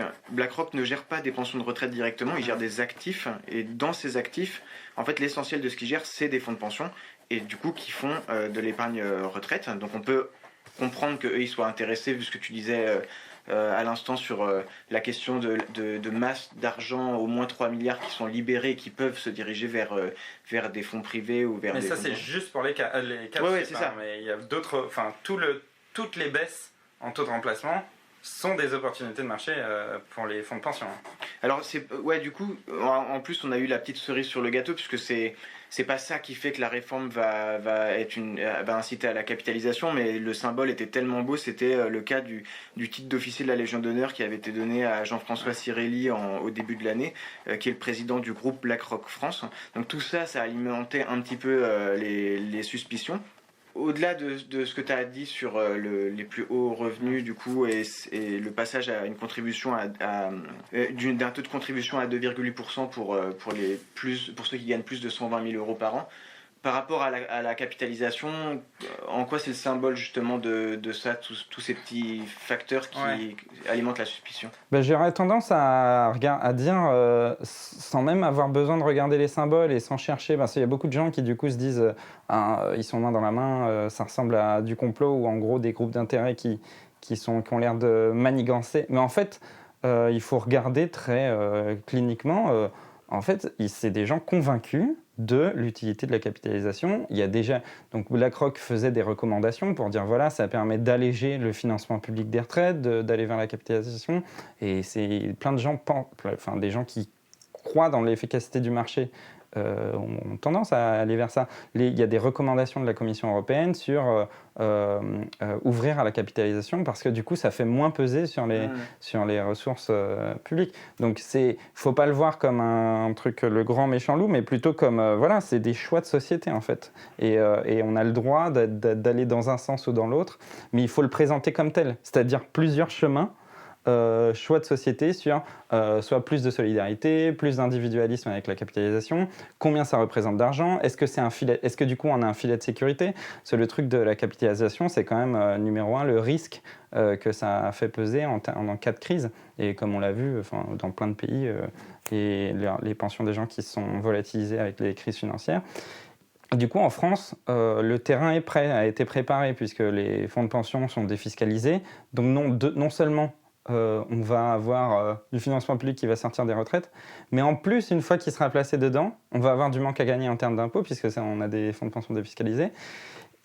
ne gère pas des pensions de retraite directement, il gère des actifs. Et dans ces actifs, en fait, l'essentiel de ce qu'ils gèrent, c'est des fonds de pension. Et du coup, qui font de l'épargne retraite. Donc on peut comprendre qu'eux, ils soient intéressés, vu ce que tu disais... à l'instant sur la question de masse d'argent, au moins 3 milliards qui sont libérés et qui peuvent se diriger vers des fonds privés ou vers mais des... Mais ça, c'est juste pour les cas ouais, c'est ça. Mais il y a d'autres... Enfin, toutes les baisses en taux de remplacement sont des opportunités de marché pour les fonds de pension. Alors, du coup, en plus, on a eu la petite cerise sur le gâteau, puisque c'est pas ça qui fait que la réforme va inciter à la capitalisation, mais le symbole était tellement beau, c'était le cas du titre d'officier de la Légion d'honneur qui avait été donné à Jean-François Cirelli au début de l'année, qui est le président du groupe BlackRock France. Donc tout ça, ça alimentait un petit peu les suspicions. Au-delà de ce que tu as dit sur les plus hauts revenus du coup et le passage à une contribution d'un taux de contribution à 2,8% pour ceux qui gagnent plus de 120 000 euros par an, par rapport à la capitalisation, en quoi c'est le symbole justement de ça, tous ces petits facteurs qui alimentent la suspicion? J'aurais tendance à dire, sans même avoir besoin de regarder les symboles et sans chercher, parce qu'il y a beaucoup de gens qui du coup se disent ils sont main dans la main, ça ressemble à du complot ou en gros des groupes d'intérêt qui ont l'air de manigancer. Mais en fait, il faut regarder très cliniquement. En fait, c'est des gens convaincus de l'utilité de la capitalisation. Il y a déjà, donc BlackRock faisait des recommandations pour dire voilà, ça permet d'alléger le financement public des retraites, d'aller vers la capitalisation. Et c'est plein de gens, des gens qui croient dans l'efficacité du marché ont tendance à aller vers ça. Il y a des recommandations de la Commission européenne sur ouvrir à la capitalisation parce que du coup ça fait moins peser sur les ressources publiques. Donc faut pas le voir comme un truc le grand méchant loup, mais plutôt comme c'est des choix de société en fait. Et on a le droit d'aller dans un sens ou dans l'autre, mais il faut le présenter comme tel, c'est-à-dire plusieurs chemins choix de société sur soit plus de solidarité, plus d'individualisme avec la capitalisation, combien ça représente d'argent, est-ce que du coup on a un filet de sécurité? Parce que le truc de la capitalisation, c'est quand même numéro un, le risque que ça a fait peser en cas de crise. Et comme on l'a vu dans plein de pays, les pensions des gens qui se sont volatilisées avec les crises financières. Du coup, en France, le terrain est prêt, a été préparé, puisque les fonds de pension sont défiscalisés. Donc non seulement on va avoir du financement public qui va sortir des retraites, mais en plus, une fois qu'il sera placé dedans, on va avoir du manque à gagner en termes d'impôts, puisque on a des fonds de pension défiscalisés.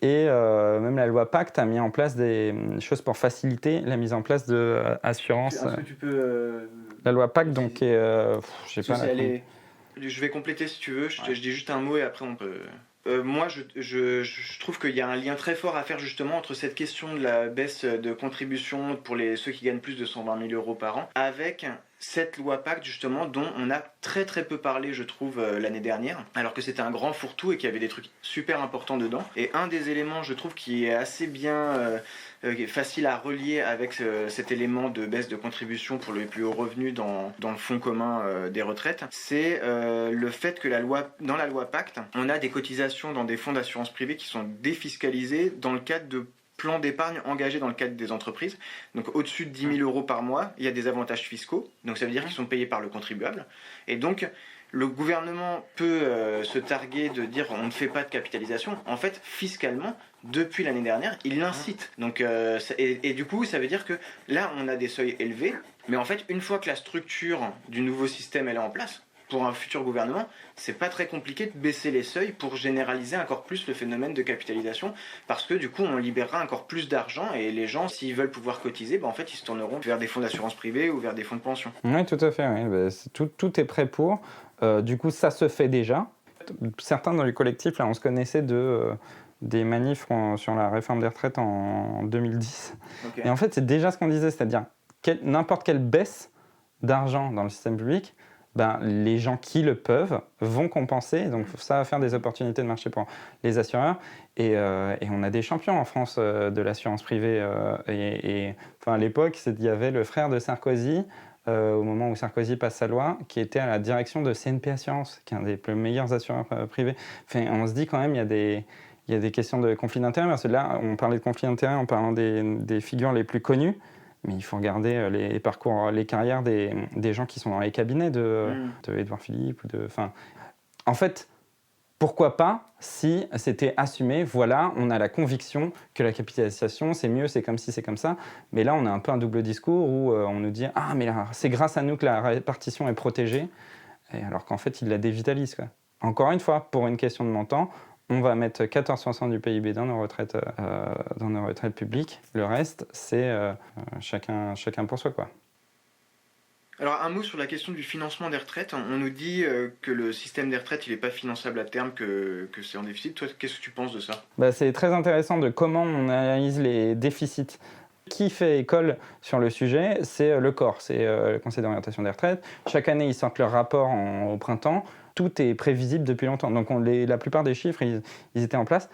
Et même la loi Pacte a mis en place des choses pour faciliter la mise en place de assurance. Est-ce que tu peux... La loi Pacte, donc, je sais pas... Je vais compléter si tu veux, je dis juste un mot et après on peut... moi, je trouve qu'il y a un lien très fort à faire justement entre cette question de la baisse de contribution pour ceux qui gagnent plus de 120 000 € par an avec cette loi Pacte justement dont on a très très peu parlé je trouve l'année dernière alors que c'était un grand fourre-tout et qu'il y avait des trucs super importants dedans. Et un des éléments je trouve qui est assez bien facile à relier avec cet élément de baisse de contribution pour les plus hauts revenus dans le fonds commun des retraites, c'est le fait que dans la loi Pacte, on a des cotisations dans des fonds d'assurance privée qui sont défiscalisés dans le cadre de plans d'épargne engagés dans le cadre des entreprises. Donc au-dessus de 10 000 € par mois, il y a des avantages fiscaux, donc ça veut dire qu'ils sont payés par le contribuable. Et donc le gouvernement peut se targuer de dire on ne fait pas de capitalisation. En fait, fiscalement, depuis l'année dernière, il l'incite. Donc, et du coup, ça veut dire que là, on a des seuils élevés, mais en fait, une fois que la structure du nouveau système elle est en place, pour un futur gouvernement, c'est pas très compliqué de baisser les seuils pour généraliser encore plus le phénomène de capitalisation, parce que du coup on libérera encore plus d'argent et les gens, s'ils veulent pouvoir cotiser, en fait ils se tourneront vers des fonds d'assurance privée ou vers des fonds de pension. Oui, tout à fait. Oui. Tout est prêt pour. Du coup, ça se fait déjà. Certains dans le collectif, là, on se connaissait des manifs sur la réforme des retraites en 2010. Okay. Et en fait, c'est déjà ce qu'on disait, c'est-à-dire n'importe quelle baisse d'argent dans le système public, les gens qui le peuvent vont compenser. Donc ça va faire des opportunités de marché pour les assureurs. Et on a des champions en France de l'assurance privée. À l'époque, il y avait le frère de Sarkozy, au moment où Sarkozy passe sa loi, qui était à la direction de CNP Assurance, qui est un des plus meilleurs assureurs privés. On se dit quand même, il y a des questions de conflit d'intérêts. Parce que là, on parlait de conflit d'intérêts en parlant des figures les plus connues. Mais il faut regarder les parcours, les carrières des gens qui sont dans les cabinets de Édouard Philippe. En fait, pourquoi pas si c'était assumé, voilà, on a la conviction que la capitalisation, c'est mieux, c'est comme ci, c'est comme ça. Mais là, on a un peu un double discours où on nous dit « Ah, mais là, c'est grâce à nous que la répartition est protégée », alors qu'en fait, il la dévitalise, quoi. Encore une fois, pour une question de montant, on va mettre 14% du PIB dans nos retraites publiques. Le reste, c'est chacun pour soi, quoi. Alors un mot sur la question du financement des retraites. On nous dit que le système des retraites il n'est pas finançable à terme, que c'est en déficit. Toi, qu'est-ce que tu penses de ça ? C'est très intéressant de comment on analyse les déficits. Qui fait école sur le sujet, c'est le COR, c'est le Conseil d'orientation des retraites. Chaque année, ils sortent leur rapport au printemps. Tout est prévisible depuis longtemps. Donc la plupart des chiffres, ils étaient en place.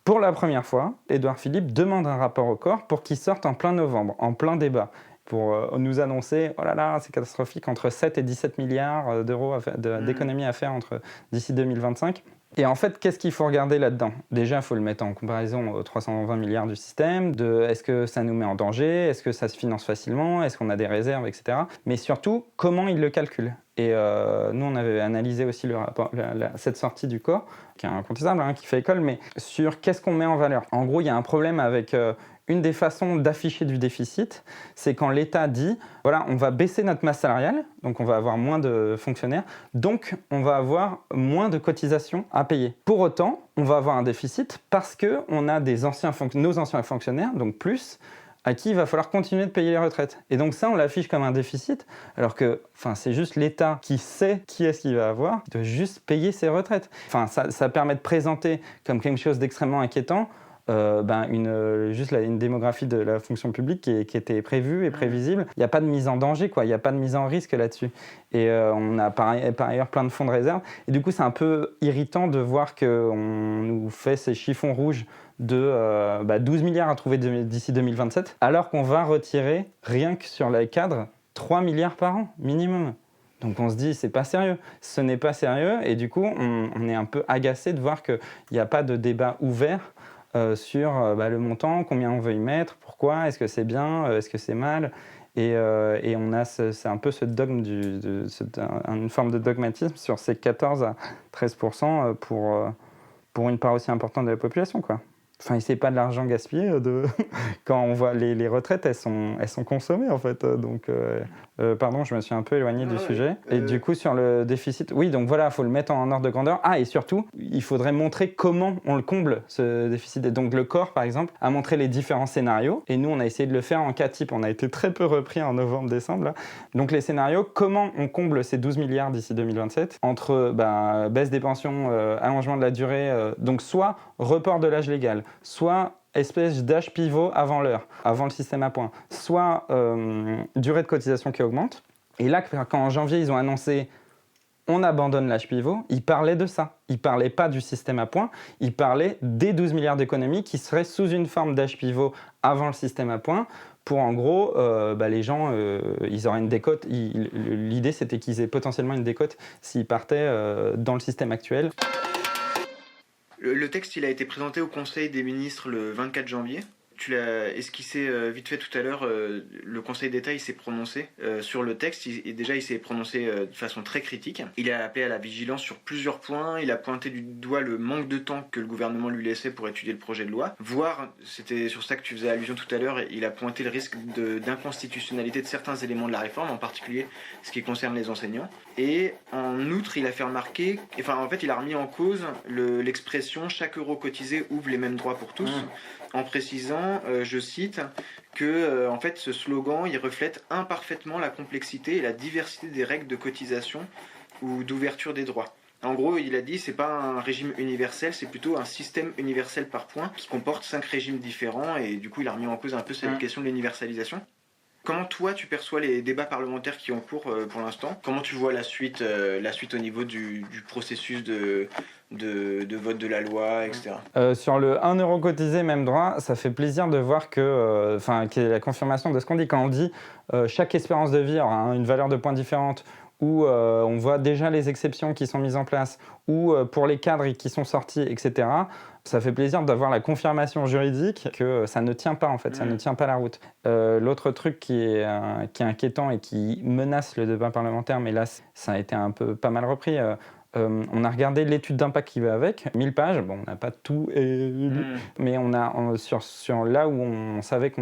Pour la première fois, Édouard Philippe demande un rapport au COR pour qu'il sorte en plein novembre, en plein débat, pour nous annoncer « Oh là là, c'est catastrophique, entre 7 et 17 milliards d'euros d'économies à faire d'ici 2025 ». Et en fait, qu'est-ce qu'il faut regarder là-dedans ? Déjà, il faut le mettre en comparaison aux 320 milliards du système, est-ce que ça nous met en danger, est-ce que ça se finance facilement, est-ce qu'on a des réserves, etc. Mais surtout, comment il le calcule ? Et nous, on avait analysé aussi cette sortie du COR, qui est incontestable, qui fait école, mais sur qu'est-ce qu'on met en valeur. En gros, il y a un problème avec une des façons d'afficher du déficit, c'est quand l'État dit, voilà, on va baisser notre masse salariale, donc on va avoir moins de fonctionnaires, donc on va avoir moins de cotisations à payer. Pour autant, on va avoir un déficit parce qu'on a nos anciens fonctionnaires, donc plus, à qui il va falloir continuer de payer les retraites. Et donc ça, on l'affiche comme un déficit, alors que c'est juste l'État qui sait qui est-ce qu'il va avoir, qui doit juste payer ses retraites. Ça permet de présenter comme quelque chose d'extrêmement inquiétant, juste une démographie de la fonction publique qui était prévue et prévisible. Il n'y a pas de mise en danger, quoi. Il n'y a pas de mise en risque là-dessus. Et on a par ailleurs plein de fonds de réserve. Et du coup, c'est un peu irritant de voir qu'on nous fait ces chiffons rouges de 12 milliards à trouver d'ici 2027, alors qu'on va retirer, rien que sur les cadres, 3 milliards par an, minimum. Donc on se dit, c'est pas sérieux. Ce n'est pas sérieux. Et du coup, on est un peu agacé de voir qu'il n'y a pas de débat ouvert sur le montant, combien on veut y mettre, pourquoi, est-ce que c'est bien, est-ce que c'est mal. Et on a c'est un peu ce dogme, une forme de dogmatisme sur ces 14 à 13% pour une part aussi importante de la population, quoi. Enfin, c'est pas de l'argent gaspillé quand on voit les retraites, elles sont consommées en fait. Donc, pardon, je me suis un peu éloigné du sujet. Et du coup, sur le déficit, oui, donc voilà, il faut le mettre en ordre de grandeur. Ah, et surtout, il faudrait montrer comment on le comble, ce déficit. Et donc, le corps, par exemple, a montré les différents scénarios. Et nous, on a essayé de le faire en 4 types. On a été très peu repris en novembre-décembre. Là. Donc, les scénarios, comment on comble ces 12 milliards d'ici 2027 entre baisse des pensions, allongement de la durée, donc soit report de l'âge légal, soit espèce d'âge pivot avant l'heure, avant le système à points, soit durée de cotisation qui augmente. Et là, quand en janvier, ils ont annoncé on abandonne l'âge pivot, ils parlaient de ça. Ils ne parlaient pas du système à points, ils parlaient des 12 milliards d'économies qui seraient sous une forme d'âge pivot avant le système à points. Pour en gros, les gens, ils auraient une décote. L'idée, c'était qu'ils aient potentiellement une décote s'ils partaient dans le système actuel. Le texte, il a été présenté au Conseil des ministres le 24 janvier. Tu l'as esquissé vite fait tout à l'heure. Le Conseil d'État, il s'est prononcé sur le texte. Il s'est prononcé de façon très critique. Il a appelé à la vigilance sur plusieurs points. Il a pointé du doigt le manque de temps que le gouvernement lui laissait pour étudier le projet de loi. Voire, c'était sur ça que tu faisais allusion tout à l'heure, il a pointé le risque d'inconstitutionnalité de certains éléments de la réforme, en particulier ce qui concerne les enseignants. Et en outre, il a fait remarquer, il a remis en cause l'expression « chaque euro cotisé ouvre les mêmes droits pour tous ». En précisant, je cite, que ce slogan il reflète imparfaitement la complexité et la diversité des règles de cotisation ou d'ouverture des droits. En gros, il a dit c'est pas un régime universel, c'est plutôt un système universel par points qui comporte 5 régimes différents et du coup il a remis en cause un peu cette question de l'universalisation. Comment toi tu perçois les débats parlementaires qui ont cours pour l'instant ? Comment tu vois la suite au niveau du processus de vote de la loi, etc. Sur le 1 euro cotisé, même droit, ça fait plaisir de voir qu'il y a la confirmation de ce qu'on dit. Quand on dit chaque espérance de vie aura une valeur de points différente, où on voit déjà les exceptions qui sont mises en place, ou pour les cadres qui sont sortis, etc., ça fait plaisir d'avoir la confirmation juridique que ça ne tient pas, en fait, ça ne tient pas la route. L'autre truc qui est inquiétant et qui menace le débat parlementaire, mais là, ça a été pas mal repris, on a regardé l'étude d'impact qui va avec, 1000 pages, bon, on n'a pas tout lu, mais sur là où on savait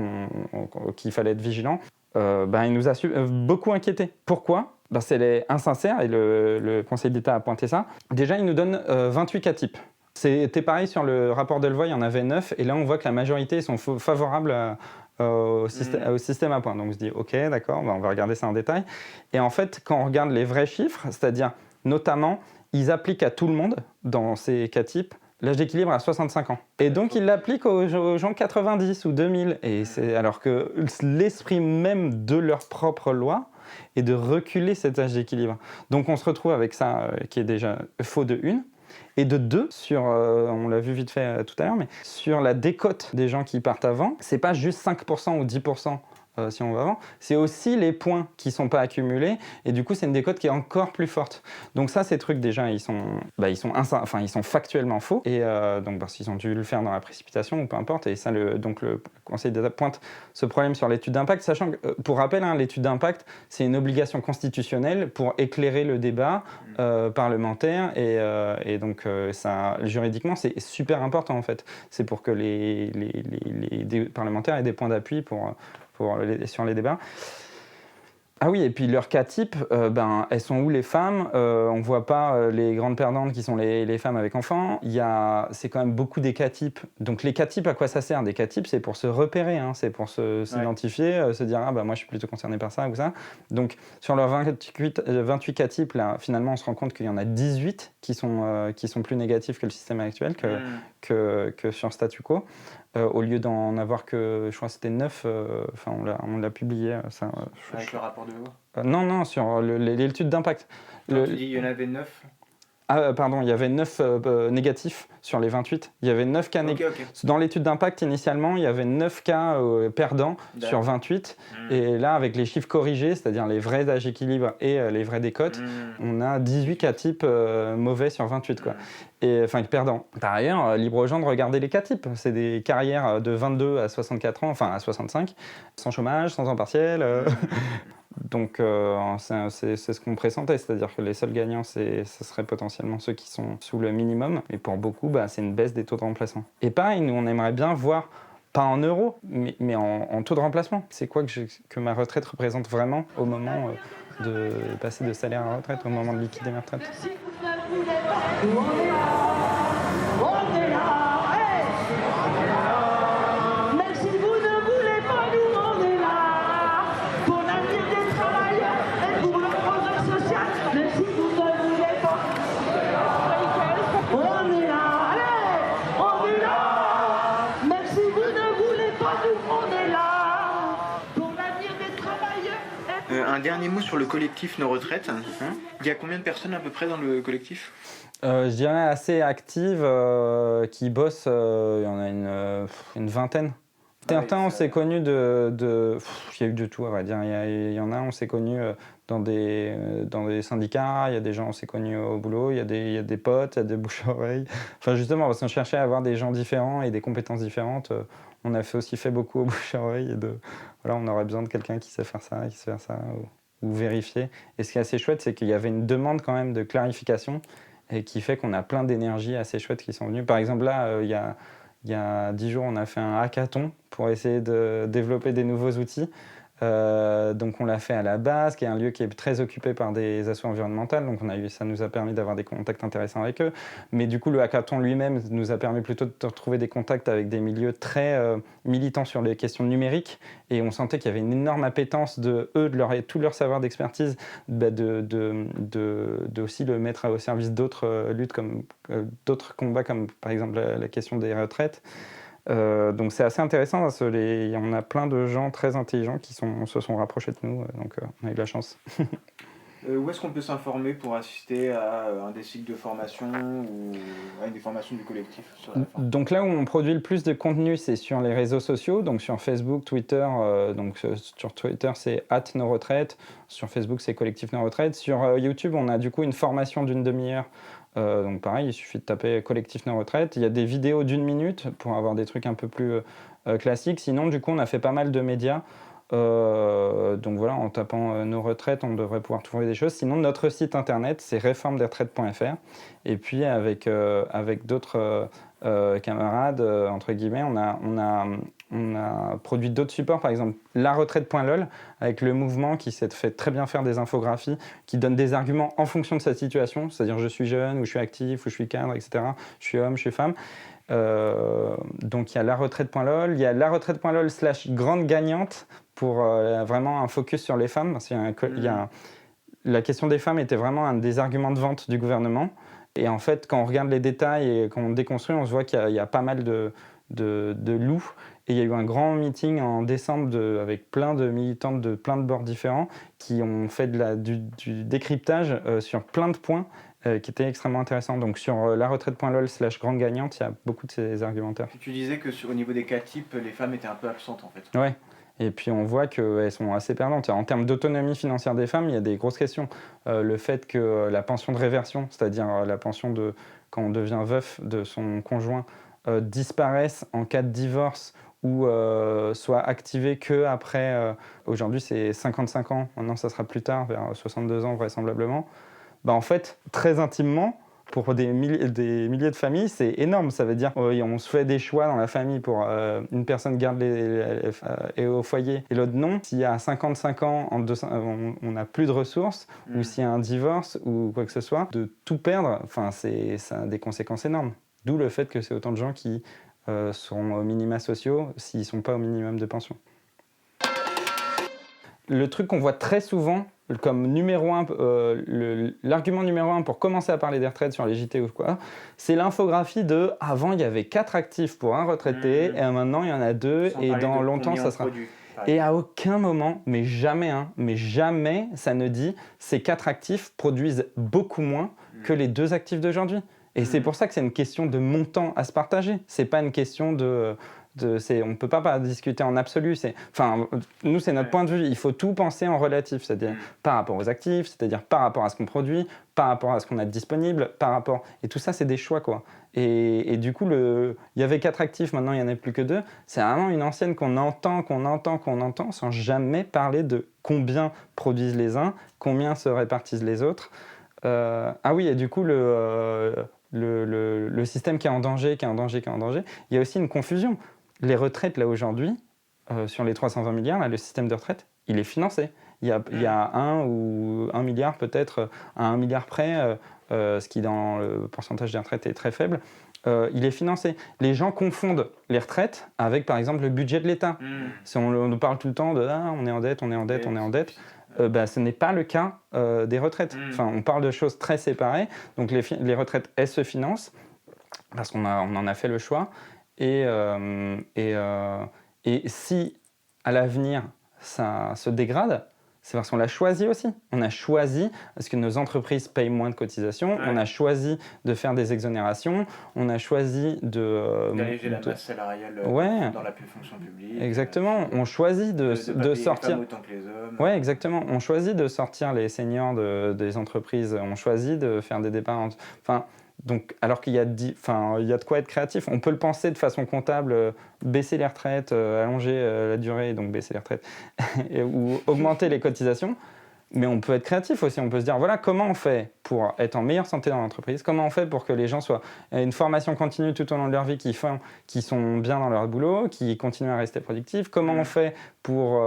qu'il fallait être vigilant, il nous a beaucoup inquiété. Pourquoi ? C'est insincère et le Conseil d'État a pointé ça. Déjà, il nous donne 28 cas types. C'était pareil sur le rapport Delevoye, il y en avait 9, et là on voit que la majorité sont favorables au système à points. Donc on se dit, ok, d'accord, on va regarder ça en détail. Et en fait, quand on regarde les vrais chiffres, c'est-à-dire notamment, ils appliquent à tout le monde, dans ces cas types, l'âge d'équilibre à 65 ans. Et donc, ils l'appliquent aux gens 90 ou 2000. Alors que l'esprit même de leur propre loi est de reculer cet âge d'équilibre. Donc, on se retrouve avec ça qui est déjà faux de une. Et de deux, on l'a vu vite fait tout à l'heure, mais sur la décote des gens qui partent avant, c'est pas juste 5% ou 10%. Si on va avant, c'est aussi les points qui ne sont pas accumulés et du coup c'est une décote qui est encore plus forte. Donc ça, ces trucs déjà ils sont factuellement faux et donc parce qu'ils ont dû le faire dans la précipitation ou peu importe, et ça donc le Conseil d'État pointe ce problème sur l'étude d'impact, sachant que pour rappel, l'étude d'impact c'est une obligation constitutionnelle pour éclairer le débat parlementaire et donc ça juridiquement c'est super important en fait. C'est pour que les parlementaires aient des points d'appui sur les débats. Ah oui, et puis leur cas type, elles sont où les femmes? On voit pas les grandes perdantes qui sont les femmes avec enfants. C'est quand même beaucoup des cas types. Donc les cas types, à quoi ça sert? Des cas types, c'est pour se repérer, hein, c'est pour s'identifier, se dire moi je suis plutôt concerné par ça ou ça. Donc sur leurs 28 cas types, là, finalement on se rend compte qu'il y en a 18 qui sont plus négatifs que le système actuel, que sur statu quo. Au lieu d'en avoir que, je crois que c'était 9, on l'a publié. Ça, Avec le rapport de loi non, sur l'étude d'impact. Tu dis il y en avait 9. Ah, pardon, il y avait 9 négatifs sur les 28. Il y avait 9 cas négatifs. Dans l'étude d'impact, initialement, il y avait 9 cas perdants sur 28. Et là, avec les chiffres corrigés, c'est-à-dire les vrais âges équilibre et les vrais décotes, on a 18 cas types mauvais sur 28. Quoi. Enfin, perdants. Par ailleurs, libre aux gens de regarder les cas types. C'est des carrières de 22 à 64 ans, enfin à 65, sans chômage, sans temps partiel. Donc c'est ce qu'on pressentait, c'est-à-dire que les seuls gagnants, ce serait potentiellement ceux qui sont sous le minimum. Et pour beaucoup, c'est une baisse des taux de remplacement. Et pareil, nous, on aimerait bien voir, pas en euros, mais en taux de remplacement. C'est quoi que ma retraite représente vraiment au moment de passer de salaire à retraite, au moment de liquider ma retraite. Un dernier mot sur le collectif Nos Retraites. Il y a combien de personnes à peu près dans le collectif? Je dirais assez actives, qui bossent, il y en a une vingtaine. Certains, on s'est connus il y a eu de tout, on va dire. Il y en a, on s'est connus dans des syndicats, il y a des gens, on s'est connus au boulot, il y a des potes, il y a des bouche-oreilles. Enfin, justement, parce qu'on cherchait à avoir des gens différents et des compétences différentes. On a aussi fait beaucoup au bouche-oreille. Voilà, on aurait besoin de quelqu'un qui sait faire ça, ou vérifier. Et ce qui est assez chouette, c'est qu'il y avait une demande quand même de clarification et qui fait qu'on a plein d'énergies assez chouettes qui sont venues. Par exemple, là, il y a 10 jours, on a fait un hackathon pour essayer de développer des nouveaux outils. Donc on l'a fait à la base, qui est un lieu qui est très occupé par des assos environnementales, donc ça nous a permis d'avoir des contacts intéressants avec eux. Mais du coup, le hackathon lui-même nous a permis plutôt de retrouver des contacts avec des milieux très militants sur les questions numériques, et on sentait qu'il y avait une énorme appétence de tout leur savoir d'expertise, de aussi le mettre au service d'autres luttes, d'autres combats, comme par exemple la question des retraites. Donc c'est assez intéressant, parce que on a plein de gens très intelligents qui se sont rapprochés de nous, donc on a eu de la chance. Où est-ce qu'on peut s'informer pour assister à un des cycles de formation ou à une des formations du collectif sur la fin? Donc là où on produit le plus de contenu, c'est sur les réseaux sociaux, donc sur Facebook, Twitter. Sur Twitter, c'est @nosretraites. Sur Facebook, c'est Collectif Nos Retraites. Sur YouTube, on a du coup une formation d'une demi-heure. Donc pareil, il suffit de taper Collectif Nos Retraites. Il y a des vidéos d'1 minute pour avoir des trucs un peu plus classiques. Sinon, du coup, on a fait pas mal de médias. Donc voilà, en tapant Nos Retraites, on devrait pouvoir trouver des choses. Sinon, notre site internet, c'est réformedesretraites.fr. Et puis, avec d'autres camarades, entre guillemets, on a produit d'autres supports, par exemple laretraite.lol, avec le mouvement qui s'est fait très bien faire des infographies, qui donne des arguments en fonction de sa situation, c'est-à-dire je suis jeune, ou je suis actif, ou je suis cadre, etc. Je suis homme, je suis femme. Donc il y a laretraite.lol, il y a laretraite.lol/grande gagnante pour vraiment un focus sur les femmes, parce la question des femmes était vraiment un des arguments de vente du gouvernement. Et en fait, quand on regarde les détails et qu'on déconstruit, on se voit qu'il y a pas mal de loups. Et il y a eu un grand meeting en décembre avec plein de militantes de plein de bords différents qui ont fait du décryptage sur plein de points qui étaient extrêmement intéressants. Donc sur laretraite.lol/grande gagnante, il y a beaucoup de ces argumentaires. Tu disais que au niveau des cas types, les femmes étaient un peu absentes en fait. Ouais. Et puis on voit qu'elles sont assez perdantes. En termes d'autonomie financière des femmes, il y a des grosses questions. Le fait que la pension de réversion, c'est-à-dire la pension quand on devient veuf de son conjoint, disparaisse en cas de divorce ou soit activée qu'après, aujourd'hui c'est 55 ans, maintenant ça sera plus tard, vers 62 ans vraisemblablement. En fait, très intimement, pour des milliers de familles, c'est énorme. Ça veut dire on se fait des choix dans la famille pour une personne garde est au foyer et l'autre non. S'il y a 55 ans, on n'a plus de ressources, ou s'il y a un divorce ou quoi que ce soit, de tout perdre, ça a des conséquences énormes. D'où le fait que c'est autant de gens qui sont aux minima sociaux s'ils ne sont pas au minimum de pension. Le truc qu'on voit très souvent comme numéro 1, l'argument numéro 1 pour commencer à parler des retraites sur les JT ou quoi, c'est l'infographie de « avant il y avait 4 actifs pour un retraité et maintenant il y en a 2 et dans longtemps ça sera… » Et à aucun moment, mais jamais ça ne dit « ces 4 actifs produisent beaucoup moins que les 2 actifs d'aujourd'hui ». Et c'est pour ça que c'est une question de montant à se partager. C'est pas une question on ne peut pas discuter en absolu. Nous, c'est notre point de vue. Il faut tout penser en relatif, c'est-à-dire par rapport aux actifs, c'est-à-dire par rapport à ce qu'on produit, par rapport à ce qu'on a de disponible, Et tout ça, c'est des choix, quoi. Et du coup, il y avait 4 actifs, maintenant il n'y en a plus que 2. C'est vraiment une ancienne qu'on entend, sans jamais parler de combien produisent les uns, combien se répartissent les autres. Et du coup, le système qui est en danger, il y a aussi une confusion. Les retraites, là, aujourd'hui, sur les 320 milliards, là, le système de retraite, il est financé. Il y a 1 milliard peut-être, à 1 milliard près, ce qui, dans le pourcentage des retraites, est très faible. Il est financé. Les gens confondent les retraites avec, par exemple, le budget de l'État. Si on nous parle tout le temps de « on est en dette », ce n'est pas le cas des retraites. On parle de choses très séparées. Donc les retraites, elles se financent parce qu'on en a fait le choix. Et si à l'avenir ça se dégrade, c'est parce qu'on l'a choisi aussi. On a choisi parce que nos entreprises payent moins de cotisations. On a choisi de faire des exonérations. On a choisi d'alléger la masse salariale dans la fonction publique. Exactement. On choisit de sortir. Autant que les hommes. Ouais, exactement. On choisit de sortir les seniors des entreprises. On choisit de faire des départs. Donc, alors qu'il y a de quoi être créatif. On peut le penser de façon comptable, baisser les retraites, allonger la durée, donc baisser les retraites, ou augmenter les cotisations. Mais on peut être créatif aussi. On peut se dire, voilà, comment on fait pour être en meilleure santé dans l'entreprise ? Comment on fait pour que les gens aient une formation continue tout au long de leur vie, qui sont bien dans leur boulot, qui continuent à rester productifs ? Comment on fait pour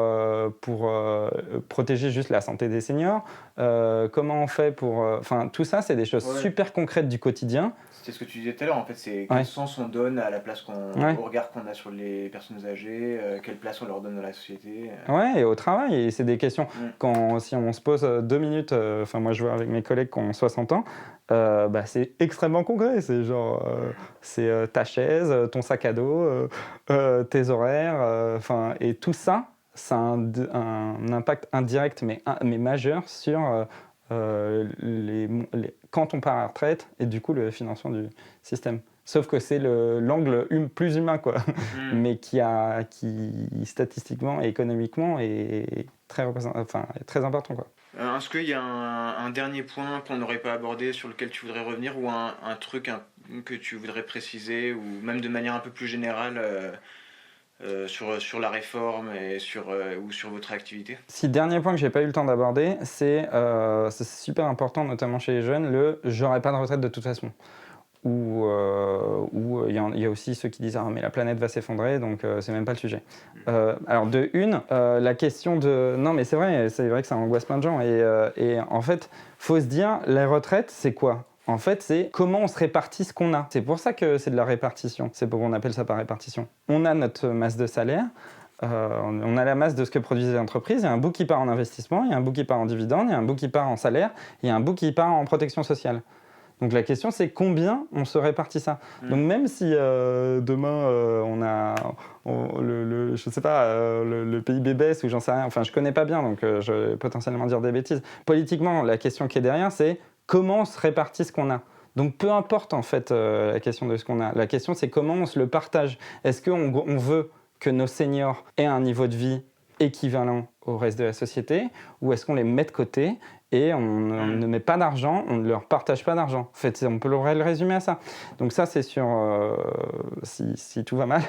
protéger juste la santé des seniors ? Comment on fait pour… tout ça, c'est des choses super concrètes du quotidien. C'est ce que tu disais tout à l'heure, en fait, c'est quel sens on donne à la place au regard qu'on a sur les personnes âgées, quelle place on leur donne dans la société. Ouais, et au travail, et c'est des questions, si on se pose 2 minutes, moi je vois avec mes collègues qui ont 60 ans, c'est extrêmement concret, c'est genre, c'est ta chaise, ton sac à dos, tes horaires, et tout ça, ça a un impact indirect mais majeur sur… quand on part à la retraite et du coup le financement du système. Sauf que c'est l'angle plus humain, quoi, mais qui statistiquement et économiquement est très important, quoi. Est-ce qu'il y a un dernier point qu'on n'aurait pas abordé sur lequel tu voudrais revenir, ou un truc que tu voudrais préciser, ou même de manière un peu plus générale sur la réforme ou sur votre activité? Si, dernier point que j'ai pas eu le temps d'aborder, c'est super important, notamment chez les jeunes, j'aurai pas de retraite de toute façon. Ou il y a aussi ceux qui disent mais la planète va s'effondrer, donc c'est même pas le sujet. Alors la question de… Non mais c'est vrai que ça angoisse plein de gens, et en fait, faut se dire, la retraite, c'est quoi ? En fait, c'est comment on se répartit ce qu'on a. C'est pour ça que c'est de la répartition. C'est pourquoi on appelle ça par répartition. On a notre masse de salaire, on a la masse de ce que produisent les entreprises. Il y a un bout qui part en investissement, il y a un bout qui part en dividende, il y a un bout qui part en salaire, il y a un bout qui part en protection sociale. Donc la question, c'est combien on se répartit ça. Donc même si demain on a je sais pas, le PIB baisse ou j'en sais rien, je connais pas bien, donc je vais potentiellement dire des bêtises. Politiquement, la question qui est derrière, c'est comment on se répartit ce qu'on a. Donc peu importe en fait la question de ce qu'on a. La question, c'est comment on se le partage. Est-ce qu'on veut que nos seniors aient un niveau de vie équivalent au reste de la société, ou est-ce qu'on les met de côté et on ne met pas d'argent, on ne leur partage pas d'argent. En fait, on peut le résumer à ça. Donc ça, c'est sur si tout va mal.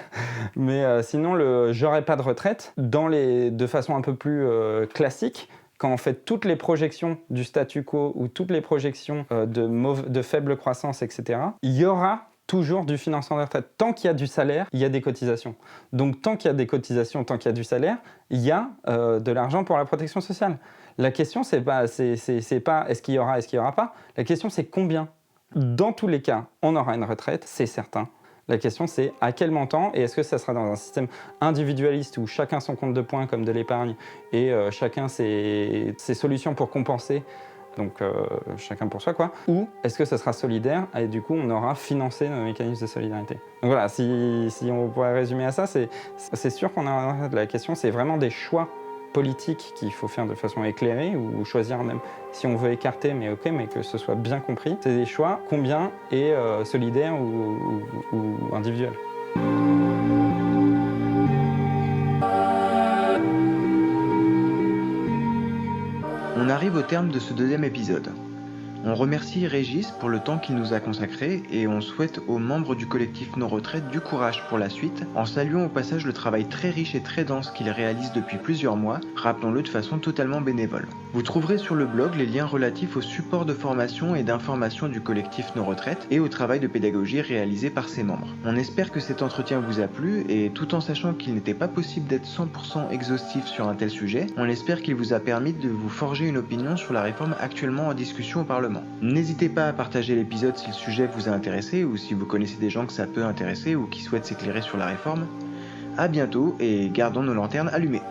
Mais sinon, j'aurai pas de retraite, de façon un peu plus classique, quand en fait toutes les projections du statu quo ou toutes les projections de faible croissance, etc., il y aura toujours du financement des retraites. Tant qu'il y a du salaire, il y a des cotisations. Donc tant qu'il y a des cotisations, tant qu'il y a du salaire, il y a de l'argent pour la protection sociale. La question, c'est pas est-ce qu'il y aura pas. La question, c'est combien. Dans tous les cas, on aura une retraite, c'est certain. La question, c'est à quel montant et est-ce que ça sera dans un système individualiste où chacun son compte de points comme de l'épargne et chacun ses solutions pour compenser, donc chacun pour soi, quoi. Ou est-ce que ça sera solidaire et du coup, on aura financé nos mécanismes de solidarité. Donc voilà, si on pourrait résumer à ça, c'est sûr qu'on a la question, c'est vraiment des choix politiques qu'il faut faire de façon éclairée ou choisir même si on veut écarter, mais ok, mais que ce soit bien compris. C'est des choix, combien est solidaire ou individuel. On arrive au terme de ce deuxième épisode. On remercie Régis pour le temps qu'il nous a consacré et on souhaite aux membres du collectif Nos Retraites du courage pour la suite, en saluant au passage le travail très riche et très dense qu'il réalise depuis plusieurs mois, rappelons-le de façon totalement bénévole. Vous trouverez sur le blog les liens relatifs aux supports de formation et d'information du collectif Nos Retraites et au travail de pédagogie réalisé par ses membres. On espère que cet entretien vous a plu et tout en sachant qu'il n'était pas possible d'être 100% exhaustif sur un tel sujet, on espère qu'il vous a permis de vous forger une opinion sur la réforme actuellement en discussion au Parlement. N'hésitez pas à partager l'épisode si le sujet vous a intéressé ou si vous connaissez des gens que ça peut intéresser ou qui souhaitent s'éclairer sur la réforme. À bientôt et gardons nos lanternes allumées.